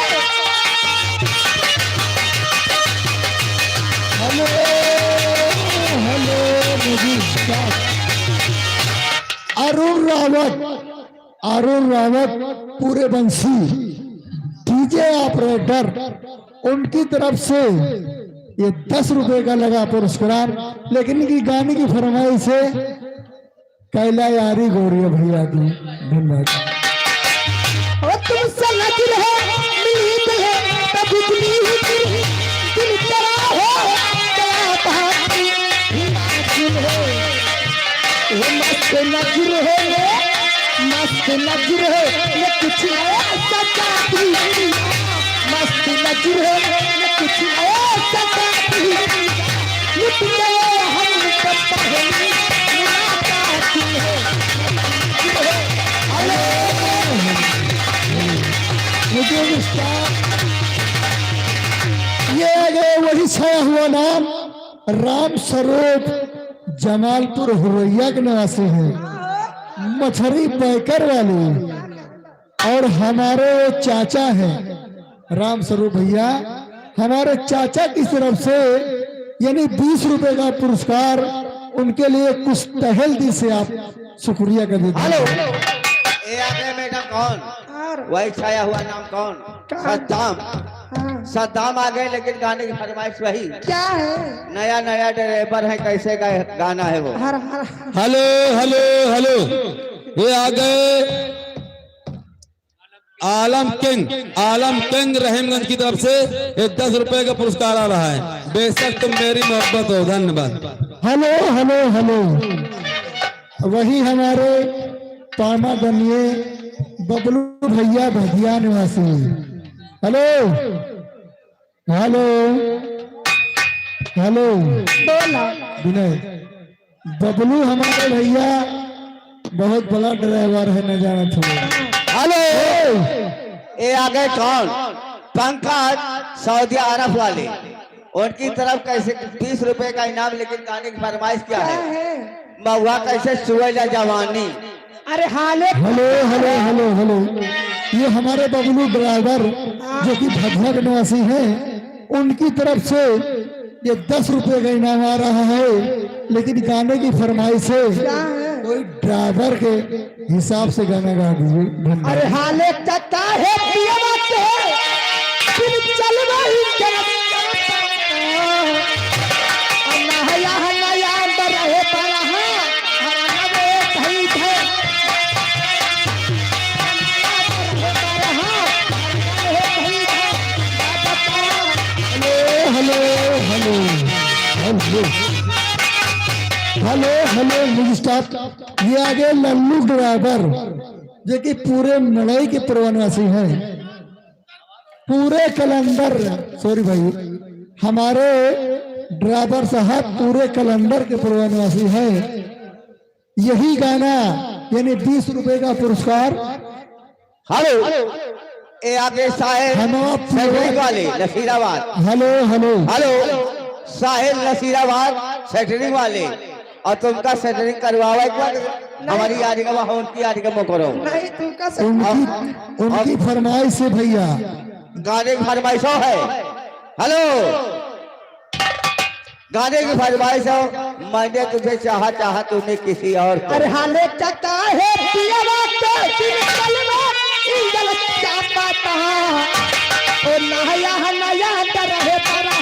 हेलो हेलो नमस्कार। अरुण रावत पूरे बंसी डीजे ऑपरेटर, उनकी तरफ से ये 10 रुपए का लगा पुरस्कार। लेकिन इनकी गाने की फरमाइश से कैला यारी गौरिया भैया की। धन्यवाद। ओ तुमसे नजर है मिली है तो बिजली गिरी। दिल तेरा हो दया पाते ही बात है। मस्त नजर है मस्त नजर है मैं कुछ ऐसा चाहती हूँ। मस्त नजर है मैं कुछ ऐसा चाहती हूँ। लुट गए हम सब पहले मुलाकात है। मुझे ये आगे वही छाया हुआ नाम राम स्वरूप जमालपुर हुरैया के निवासी है, मछली पैकर वाले। और हमारे चाचा हैं राम स्वरूप भैया, हमारे चाचा की तरफ से यानी 20 रुपए का पुरस्कार उनके लिए कुछ तहल दिल से आप शुक्रिया कर देते। हेलो ये आगे मैडम कौन? वही छाया हुआ नाम कौन? सद्दाम। सद्दाम आ गए, लेकिन गाने की फरमाइश वही। क्या है? नया नया ड्राइवर है, कैसे का गाना है वो? हर हर हेलो हेलो हेलो। ये आ गए आलम किंग रहीमगंज की तरफ से ये 10 रुपए का पुरस्कार आ रहा है। बेशक तुम मेरी मोहब्बत हो। धन्यवाद। Hello hello hello. वही हमारे पामा बनिए बबलू भैया भदिया निवासी। हेलो हेलो हेलो बोला विनय बबलू हमारे भैया बहुत बड़ा ड्राइवर है, न जाना था। हेलो ये आ गए कौन? पंकज सऊदी अरब वाले, उनकी तरफ कैसे 20 रुपए का इनाम, लेकिन गाने की फरमाइश क्या है? महुआ कैसे सुवेला जवानी। अरे हाले हेलो हेलो हेलो हेलो। ये हमारे बबलू ड्राइवर जो कि भद्रा के निवासी हैं, उनकी तरफ से ये 10 रुपए का इनाम आ रहा है, लेकिन गाने की फरमाइश है कोई ड्राइवर के हिसाब से गाना गा दीजिए। धन्यवाद। अरे हाले चक्का है पिया बात है फिर चलवा ही नया नया अंदर रहे बड़ा हराना वे भाई है hello hello hello hello hello mister ये आगे लल्लू ड्राइवर जो कि पूरे मड़ई के प्रवासी हैं, पूरे कैलेंडर सॉरी भाई हमारे ड्राइवर साहब पूरे कैलेंडर के प्रवासी हैं। यही गाना यानी 20 रुपए का पुरस्कार। हेलो ए आगे साहिल सेटरिंग वाले नसीराबाद। हेलो हेलो हेलो साहिल नसीराबाद सेटरिंग वाले और तुमका सेटरिंग करवावा एक बार हमारी यारी का वहां उनकी यारी का करो। नहीं तुमका उनकी फरमाइश से भैया गाने की फरमाइश है। हेलो गाने की फरमाइश हो मैंने तुझे चाहा तूने किसी और को। अरे हाले चक्का है पिया बात फिर चलवा इंजल चापा कहा ओ नया नया अंदर रहे बड़ा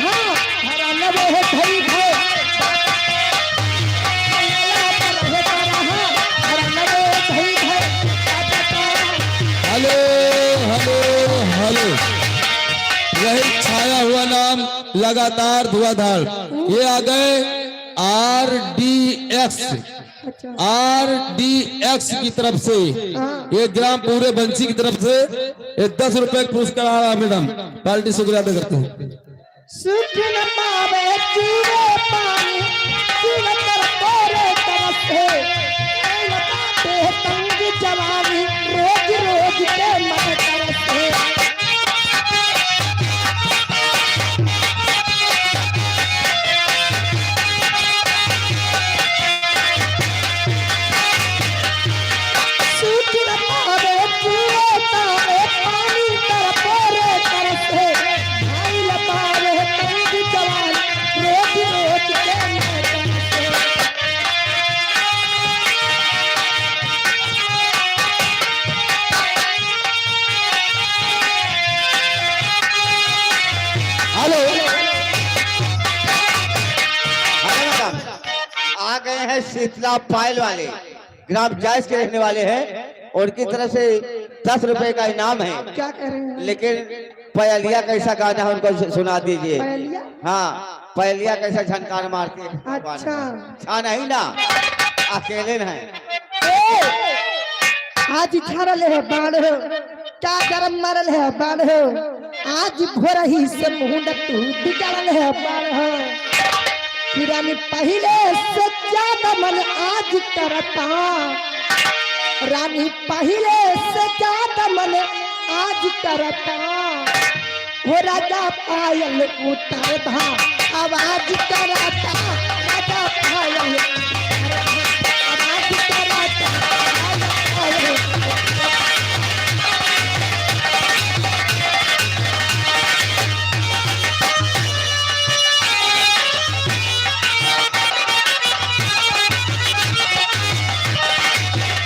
हराना वे भाई है हेलो हेलो हेलो यही छाया हुआ नाम लगातार धुआंधार। ये आ गए RDX की तरफ से, ये ग्राम पूरे बंसी की तरफ से ये 10 रुपए का पुरस्कार आ रहा है। मैडम पार्टी शुक्रिया अदा करते हैं। सुख न पावे जीवे पानी जीव कर तोरे तरफ से लगाते तंग जवानी रोज रोज के मन तरफ से। सुख न पावे जीवे पावे पानी कर तोरे तरफ से भाई लपावे तंग जवानी रोज रोज के मन तरफ से। हेलो मैडम आ गए हैं शीतला पायल वाले ग्राम जायज के रहने वाले हैं। उनकी तरफ से 10 रुपए का इनाम है। क्या कह रहे हैं लेकिन पहलिया कैसा गाना है उनको सुना दीजिए। पहलिया? हाँ पहलिया कैसा झनकार मारती है। अच्छा हाँ नहीं ना अकेले न है। आज झरल है बाढ़ क्या गरम मरल है बाढ़ आज घोर ही से मुंड तू बिगड़ल है बाढ़ किरानी पहले से ज्यादा मन आज करता रानी पहले से ज्यादा मन आज करता हो राजा पायल उतर धा आवाज करता राजा पायल आवाज करता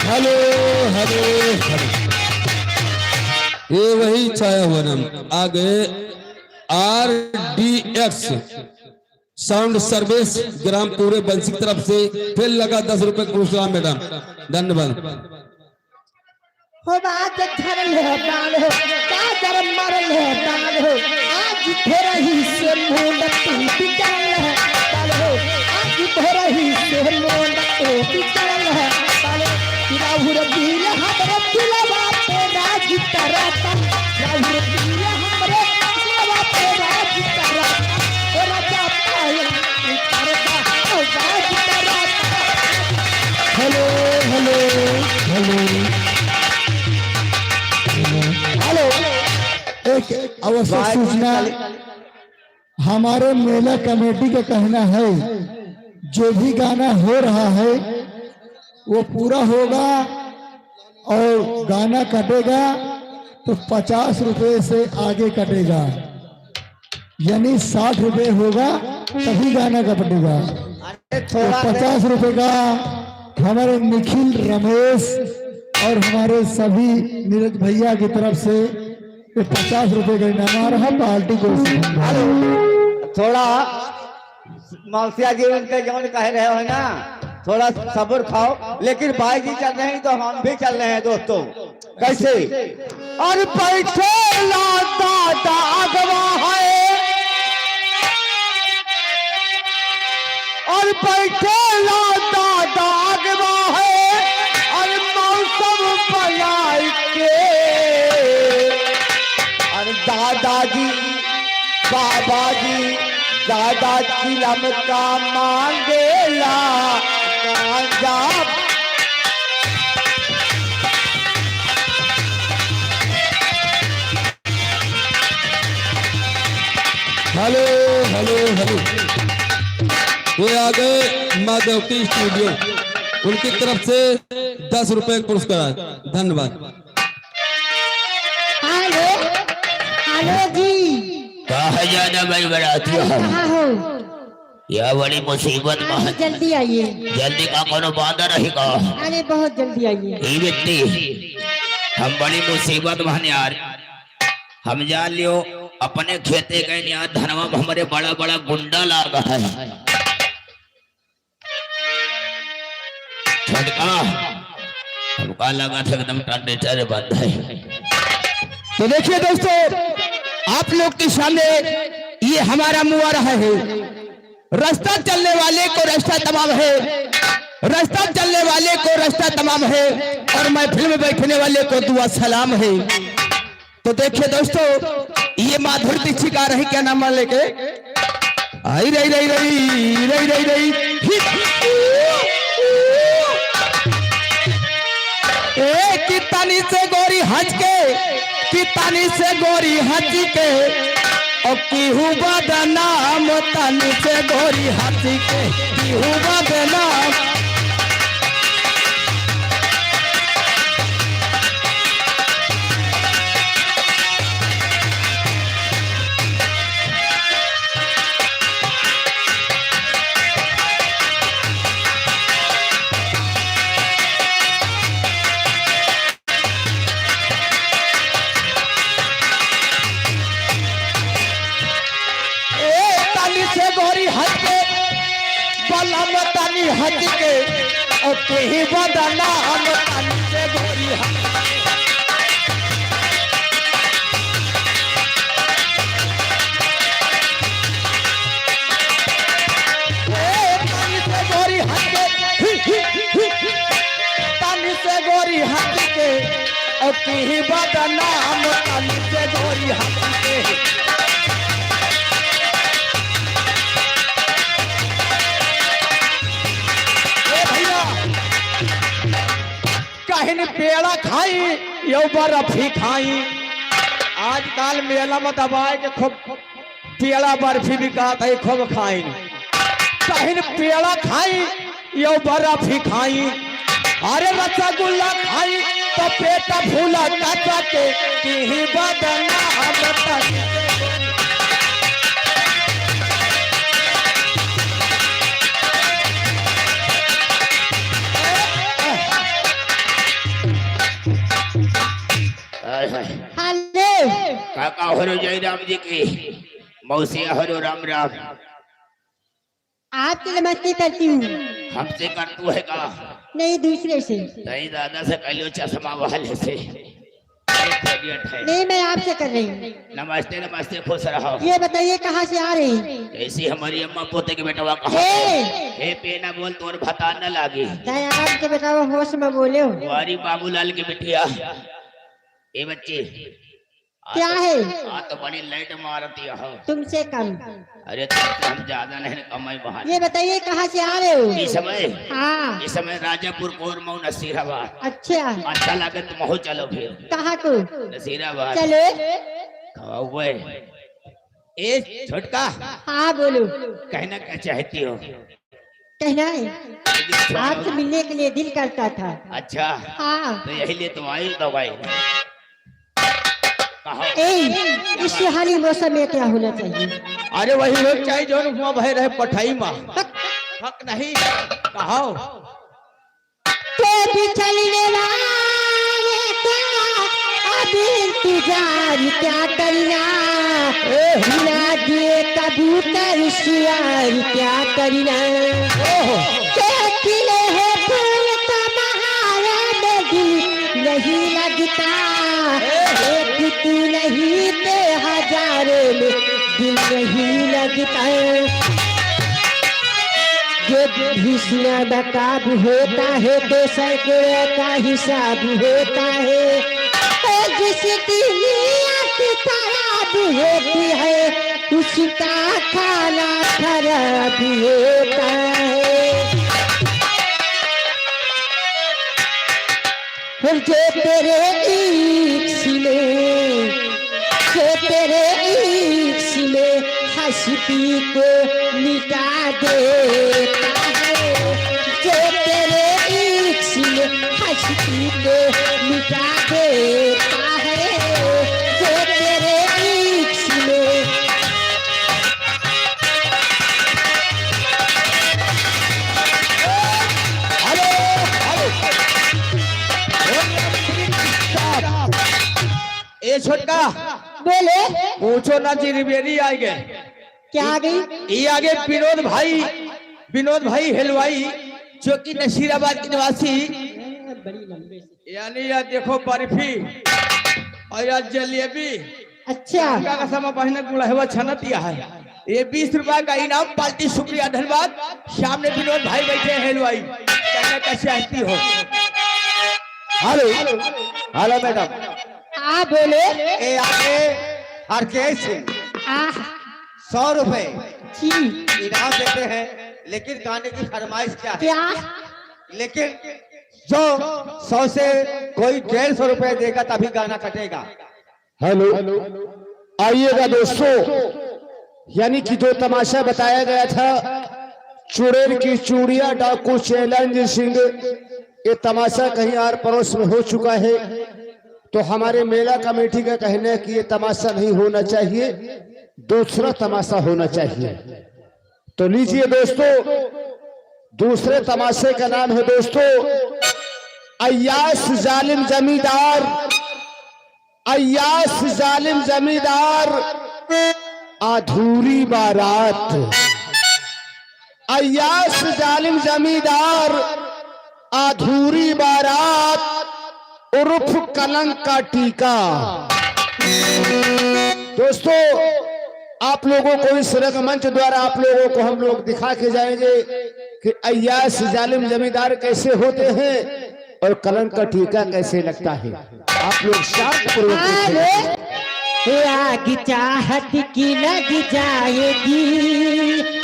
हेलो हेलो हेलो ये वही छाया हुआ नाम आ गए RDX साउंड सर्विस ग्राम पूरे बंसी की तरफ से फिर लगा 10 रुपए पुरस्कार। मैडम धन्यवाद। हो आज झरल है बाढ़ का गरम मरल है बाढ़ आज घोर ही से मुंड तू बिगड़ल है बाढ़ आज घोर ही से मुंड तू बिगड़ल है बाढ़ राहुल दिल हमरे दिलवा पे राज करता राहुल दिल हमरे दिलवा पे राज करता ओ राजा पायल करता ओ राज करता। हेलो हेलो हेलो हेलो एक अवसर सूचना हमारे मेला कमेटी का कहना है जो भी गाना हो रहा है वो पूरा होगा और गाना कटेगा तो 50 रुपए से आगे कटेगा यानी 60 रुपए होगा तभी गाना कटेगा। अरे तो 50 रुपए का हमारे निखिल, रमेश और हमारे सभी नीरज भैया की तरफ से ये 50 रुपए का इनाम आ रहा पार्टी को। थोड़ा मौसिया जी उनके जौन कह रहे हो ना, थोड़ा सब्र खाओ। लेकिन भाई जी चल रहे हैं तो हम भी चल रहे हैं दोस्तों। कैसे? और बैठे दादा अगवा है, और बैठे दादा अगवा है, और मौसम बनाई के, और दादाजी बाबा जी दादा चिलम का मांगेला गांजा। हेलो हेलो हेलो, ये आ गए माँ देवकी स्टूडियो, उनकी तरफ से 10 रुपए का पुरस्कार। धन्यवाद। हेलो हेलो जी, कहा जाना भाई बराती कहाँ हो? यह बड़ी मुसीबत में है। जल्दी आइए। जल्दी का कोनो बाधा रहेगा। अरे बहुत जल्दी आइए। ये बेटी हम बड़ी मुसीबत में हैं यार। हम जान लियो अपने खेते गए यार, धनवा में हमारे बड़ा बड़ा गुंडा लागा है। झटका हमका लगा था एकदम टंडे चरे बंद है। तो देखिए दोस्तों, आप लोग के सामने ये हमारा मुँह आ रहा है। रास्ता चलने वाले को रास्ता तमाम है, रास्ता चलने वाले को रास्ता तमाम है, और महफिल में बैठने वाले को दुआ सलाम है। तो देखिए दोस्तों, ये माधुरी दीक्षित गा रही, क्या नाम लेके आई रही रही रही रही रही रही कि तानी से गोरी हंस के, कि तानी से गोरी हंस के, और केहू बदनाम तानी से गोरी हंस के, केहू बदनाम। तानी हट के, और केही बदनाम तानी से गोरी हट तानी से गोरी हट के, तानी से गोरी हट के, और केही बदनाम तानी से गोरी हट के। कहन पेड़ा खाई यो बर्फी खाई, आजकल मेला में दबाए के खूब पेड़ा बर्फी बिकाता है, खूब खाई। कहन पेड़ा खाई यो बर्फी खाई, अरे रसगुल्ला खाई तो पेट फूला काचा के, की बदना बता। हेलो काका हरो जय राम जी की, मौसिया हरो राम राम। आपके लिए मस्ती करती हूँ। हमसे कर तू है का? नहीं, दूसरे से। नहीं दादा से कह लो, चश्मा वाले से। नहीं, मैं आपसे कर रही हूँ। नमस्ते नमस्ते, खुश रहो। ये बताइए कहाँ से आ रही हैं? ऐसी हमारी अम्मा पोते के बेटवा कहा हे पे ना बोल, तोर भता न लागी। आपके बेटा वो होश में बोले हो। हमारी बाबूलाल की बिटिया ए बच्चे क्या है? तो बड़ी लाइट मारती हो। तुमसे कम। अरे तुमसे हम ज्यादा नहीं कमाई बहार। ये बताइए कहाँ से आ रहे हो? इस समय? हाँ, इस समय राजापुर कोर मऊ नसीराबाद। अच्छा अच्छा लगे तुम हो, चलो फिर। कहाँ को? नसीराबाद चलो। ए छोटका, हाँ बोलो। कहना क्या चाहती हो? कहना है आपसे मिलने के लिए दिल करता था। अच्छा हाँ, तो यही लिए तुम आई दवाई। इस सुहानी मौसम में क्या होना चाहिए? अरे वही लोग चाहिए जो हुआ भय रहे पठाई माँ। हक नहीं कहो। भी चलने वाले का अब इंतजार क्या करना, बिना दिए कबूतर शियार क्या करना। खिले है फूल तुम्हारा में दिल नहीं लगता, एक तू नहीं ते हजारों में दिल नहीं लगता। जब हिस्सा नकाब होता है तो सैकड़ों का हिसाब होता है, और जिस दिन नीयत खराब होती है उसका खाना खराब होता है। और जो तेरे इश्क में, जो तेरे इश्क में हंसती को मिटा देता है, जो तेरे इश्क में हंसती को मिटा देता है, जो तेरे इश्क में। ए छोटका बोले पूछो ना चिरबेरी आ गए। क्या आ गई? ये आगे विनोद भाई हलवाई जो कि नसीराबाद के निवासी, यानी यह देखो बर्फी और यह जलेबी अच्छा का समय पहने गुड़हवा छना दिया है। ये 20 रुपए का इनाम पार्टी, शुक्रिया धन्यवाद। सामने विनोद भाई बैठे हैं हलवाई, कहना कैसे आती हो। Hello hello madam. आ बोले ए आगे हर केस 100 रुपए जी इनाम देते हैं, लेकिन गाने की फरमाइश क्या है? क्या? लेकिन जो 100 से कोई 150 रुपए देगा तभी गाना कटेगा। हेलो, आइएगा दोस्तों, यानी कि जो तमाशा बताया गया था चुड़ैल की चूड़िया डाकू चैलेंज सिंह, ये तमाशा कहीं आर पड़ोस में हो चुका है, तो हमारे मेला कमेटी का कहना है कि ये तमाशा नहीं होना चाहिए, दूसरा तमाशा होना चाहिए। तो लीजिए दोस्तों, दूसरे तमाशे का नाम है दोस्तों अय्यास जालिम जमींदार, अय्यास जालिम जमींदार अधूरी बारात। अय्यास जालिम जमींदार अधूरी बारात उर्फ कलंक का टीका। दोस्तों, आप लोगों को इस रंगमंच द्वारा आप लोगों को हम लोग दिखा के जाएंगे कि अय्यास जालिम जमींदार कैसे होते हैं और कलंक का टीका कैसे लगता है। आप लोग शांत पूर्वक आग चाहत की लग जाएगी,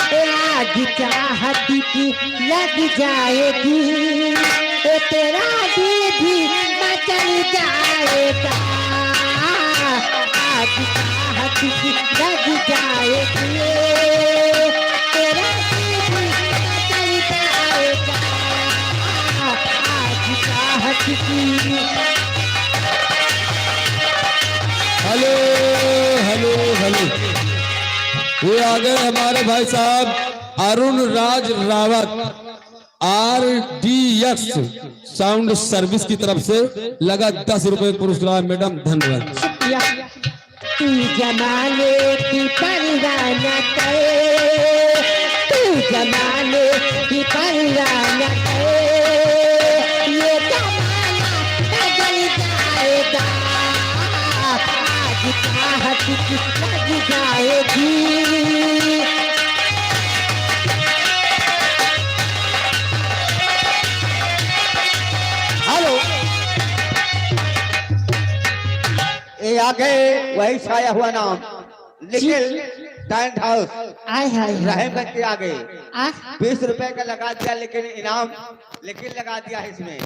आग चाहत की लग जाएगी, तेरा दिल भी मचल जाएगा। आग चाहत की लग जाएगी, तेरा दिल भी मचल जाएगा। आग चाहत की। हेलो हेलो हेलो, ये आ गए हमारे भाई साहब अरुण राज रावत, RDX साउंड सर्विस की तरफ से लगा 10 रुपए पुरस्कार। मैडम धन्यवाद। तू जमाने की परवाह न करे, तू जमाने की परवाह न करे, ये जमाना बदल जाएगा। आज चाहत की लग जाएगी। ये आगे वही छाया हुआ नाम निखिल टेंट हाउस आय हाय रहमगंज के आगे 20 रुपए का लगा दिया, लेकिन इनाम लेकिन लगा दिया है इसमें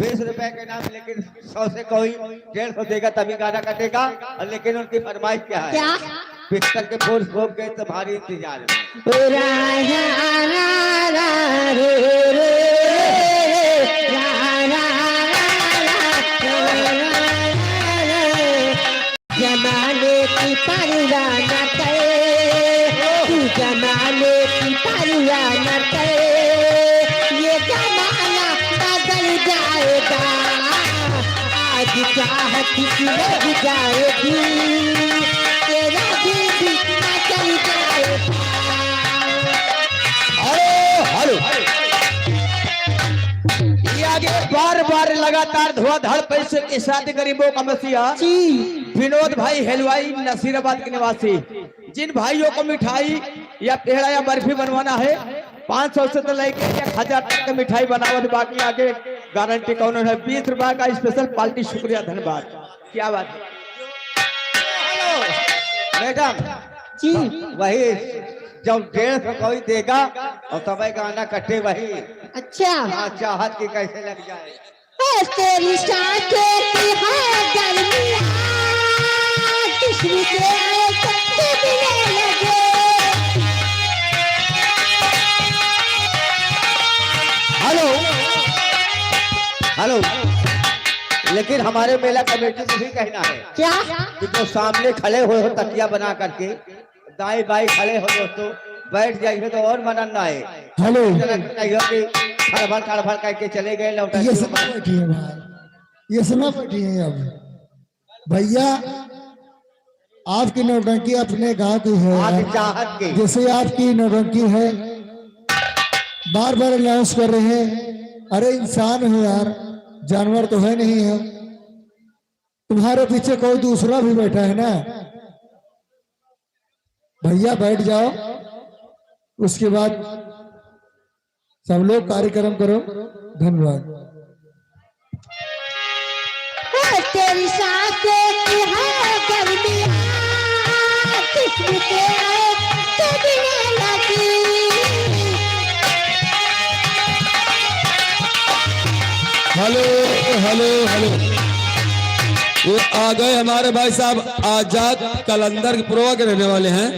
20 रुपए का इनाम, लेकिन 100 से कोई 150 देगा तभी गाना कटेगा। और लेकिन उनकी फरमाइश क्या है? क्या? पिस्टल के फोर्स घोप गए तुम्हारी इंतजार में। जमाने की परवाह न करे, तू जमाने की परवाह न करे, ये जमाना बदल जा चाहत की लग जाएगी तेरा दिल भी ना चल जाएगा। हेलो ये आगे बार बार लगातार धुआंधार पैसे के साथ गरीबों का मसीहा विनोद भाई हलवाई नसीराबाद के निवासी, जिन भाइयों को मिठाई या पेड़ा या बर्फी बनवाना है 500 से तो लेके 1000 तक का मिठाई बनावट, बाकी आगे गारंटी कौन है। 20 रुपए का स्पेशल पार्टी, शुक्रिया धन्यवाद। क्या बात है मैडम जी वही जब 150 कोई देगा और तब गाना कटे वही। अच्छा चाहत की कैसे लग जाए तेरी सांसें की है गर्मियाँ किस्म से आए सबसे मिलने लगे। हेलो हेलो लेकिन हमारे मेला कमेटी को भी कहना है क्या कि जो सामने खड़े हुए हो तकिया बना करके दाएं बाएं खड़े हो दोस्तों, बैठ जाइए तो और मना ना है। हेलो खड़भर करके चले गए लौटा ये सब बैठिए भाई, ये सब बैठिए। अब भैया आपकी नौटंकी अपने गांव की है, चाहत की जैसे आपकी नौटंकी है बार बार अनाउंस कर रहे हैं। अरे इंसान हो यार, जानवर तो है नहीं है। तुम्हारे पीछे कोई दूसरा भी बैठा है ना। भैया बैठ जाओ, उसके बाद सब लोग कार्यक्रम करो। धन्यवाद। तेरी सांसें की है गर्मियाँ किस्म से आए तो मिलने लगी। हेलो हेलो हेलो ये आ गए हमारे भाई साहब आजाद कलंदर के पुरवा के रहने वाले हैं।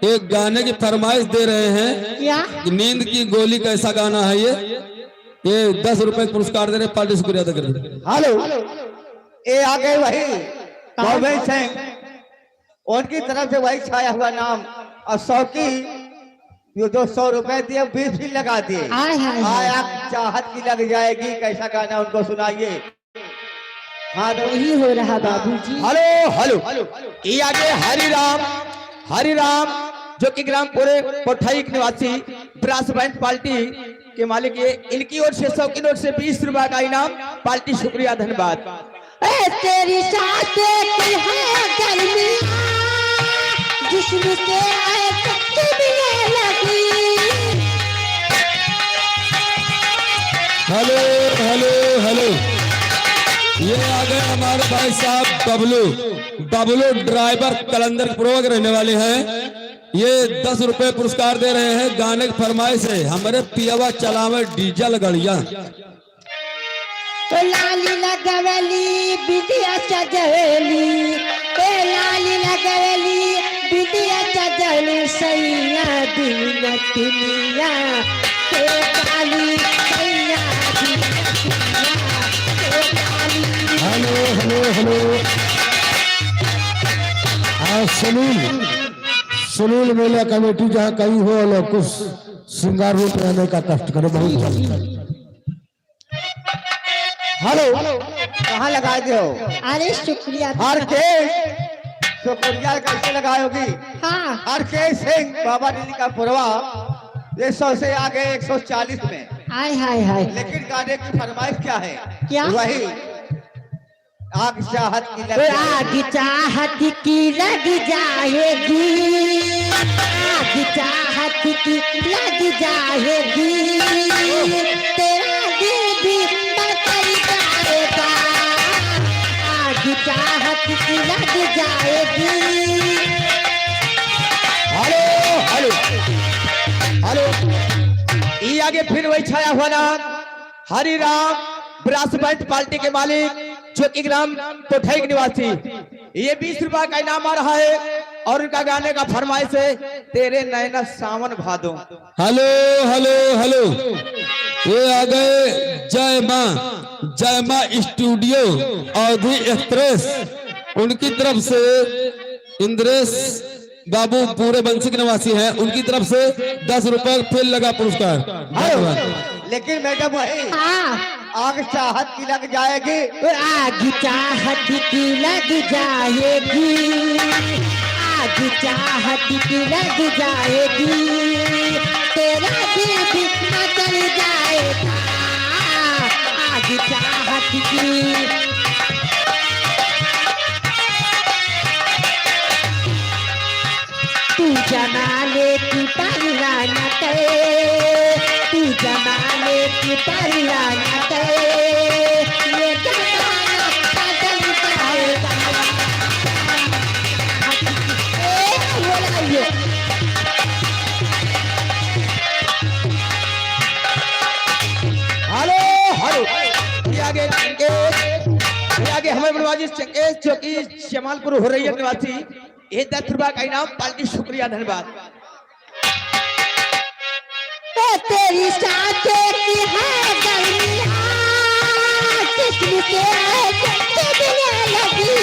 एक गाने की फरमाइश दे रहे हैं क्या कि नींद की गोली कैसा गाना है ये 10 रुपए पुरस्कार दे रहे, पार्टी शुक्रिया अदा करें। हेलो ये आ गए वही गोविंद सिंह, उनकी तरफ से वही छाया हुआ नाम और 100 की जो 200 रुपए दिए 20 भी लगा दिए। आया चाहत की लग जाएगी कैसा गाना उनको सुनाइए। हाँ वही हो रहा बाबूजी। हेलो हेलो ये आगे हरिराम जो कि ग्राम पूरे कोठाई के निवासी ब्रास बैंड पार्टी के मालिक, ये इनकी ओर से 100 की नोट से 20 रुपए का इनाम, पार्टी शुक्रिया धन्यवाद। तेरी सांसें की है गर्मियाँ जिस्म से आए सबसे मिलने लगी। हेलो हेलो हेलो ये आ गए हमारे भाई साहब बबलू ड्राइवर कलंदर पुरवा के रहने वाले हैं। ये 10 रुपए पुरस्कार दे रहे हैं, गाने की फरमाइश है हमारे पियावा चलावे डीजल गड़िया। लाली लगवली बिटिया सजली, लाली लगवली बिटिया सजली सैया दिन तिनिया काली सैया। हेलो हेलो हेलो हाँ सुनील मेला कमेटी जहाँ कहीं हो लोग कुछ श्रृंगार रूप रहने का कष्ट करो बहुत जल्द। हेलो कहाँ लगा दे हो? अरे शुक्रिया। हर के शुक्रिया कैसे लगाओगी? हाँ हर के सिंह बाबा दिल्ली का पुरवा 100 से आगे 140 में। हाय हाय हाय। लेकिन गाने की फरमाइश क्या है? क्या? वही आग चाहत की लग आग चाहत की लग जाएगी, आग चाहत की लग जाएगी तेरा दिल भी बदल जाएगा। आग चाहत की लग जाएगी। हेलो ये आगे फिर वही छाया हुआ नाम हरिराम ब्रास बैंड पार्टी के मालिक जो कि ग्राम कोठाई के निवासी, ये 20 रुपए का इनाम आ रहा है और उनका गाने का फरमाइश है तेरे नैना सावन भादो। हेलो हेलो हेलो ये आ गए जय मां स्टूडियो अवधि एक्सप्रेस, उनकी तरफ से इंद्रेश बाबू पूरे बंसी के निवासी हैं, उनकी तरफ से 10 रुपए फिर लगा पुरस्कार। लेकिन मैडम वही आग चाहत की लग जाएगी। आग चाहत की लग जाएगी, आग चाहत की लग जाएगी, तेरा दिल भी मचल जाएगा। आग चाहत की तू जमाने की परवाह न करे, तू जमाने की परवाह न करे, ये जमाना बदल जाएगा। बोलाइए हेलो हेलो, ये आगे हमारे बलवाजी चंगेज चौकी जमालपुर हो रही है निवासी, ये 10 रुपया का इनाम पार्टी, शुक्रिया धन्यवाद। तो तेरी सांसें की है गर्मियाँ, जिस्म के चुभने लगी।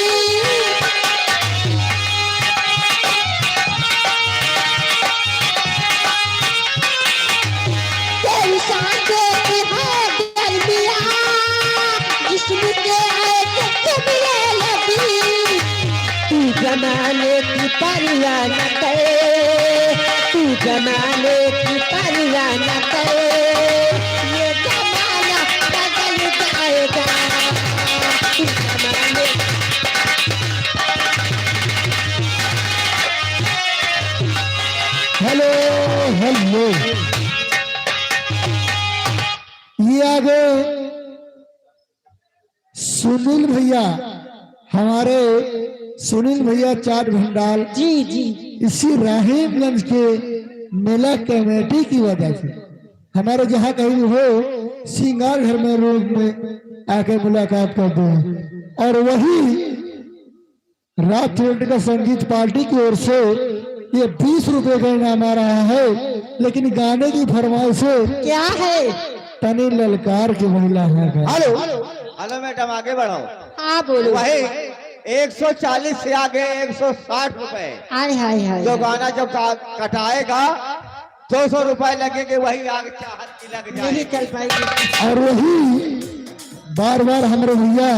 तेरी सांसें की है गर्मियाँ, जिस्म के चुभने लगी। तू जमाने की परवाह न करे, तू जमाने की परवाह न करे, ये जमाना बदल जाएगा। तू जमाने हेलो हेलो, ये आगे सुनील भैया, हमारे सुनील भैया चाट भंडार, जी जी इसी राहीमगंज के मेला कमेटी की वजह से हमारे जहाँ कहीं हो सिंगार घर में रूम में आके मुलाकात करते हैं। और वही रात थिएटर का संगीत पार्टी की ओर से ये 20 रुपए का इनाम आ रहा है, लेकिन गाने की फरमाइश से क्या है? तनी ललकार की महिला है। हेलो हेलो मैडम, आगे बढ़ो। हाँ बोलो। वही 140 से आगे 160 रुपए। हाय हाय हाय, जो गाना जब कटाएगा 200 रुपए लगेंगे, वही आग चाहत की लग नहीं जाएगी। चल पाएगी। और वही बार बार हमारे भैया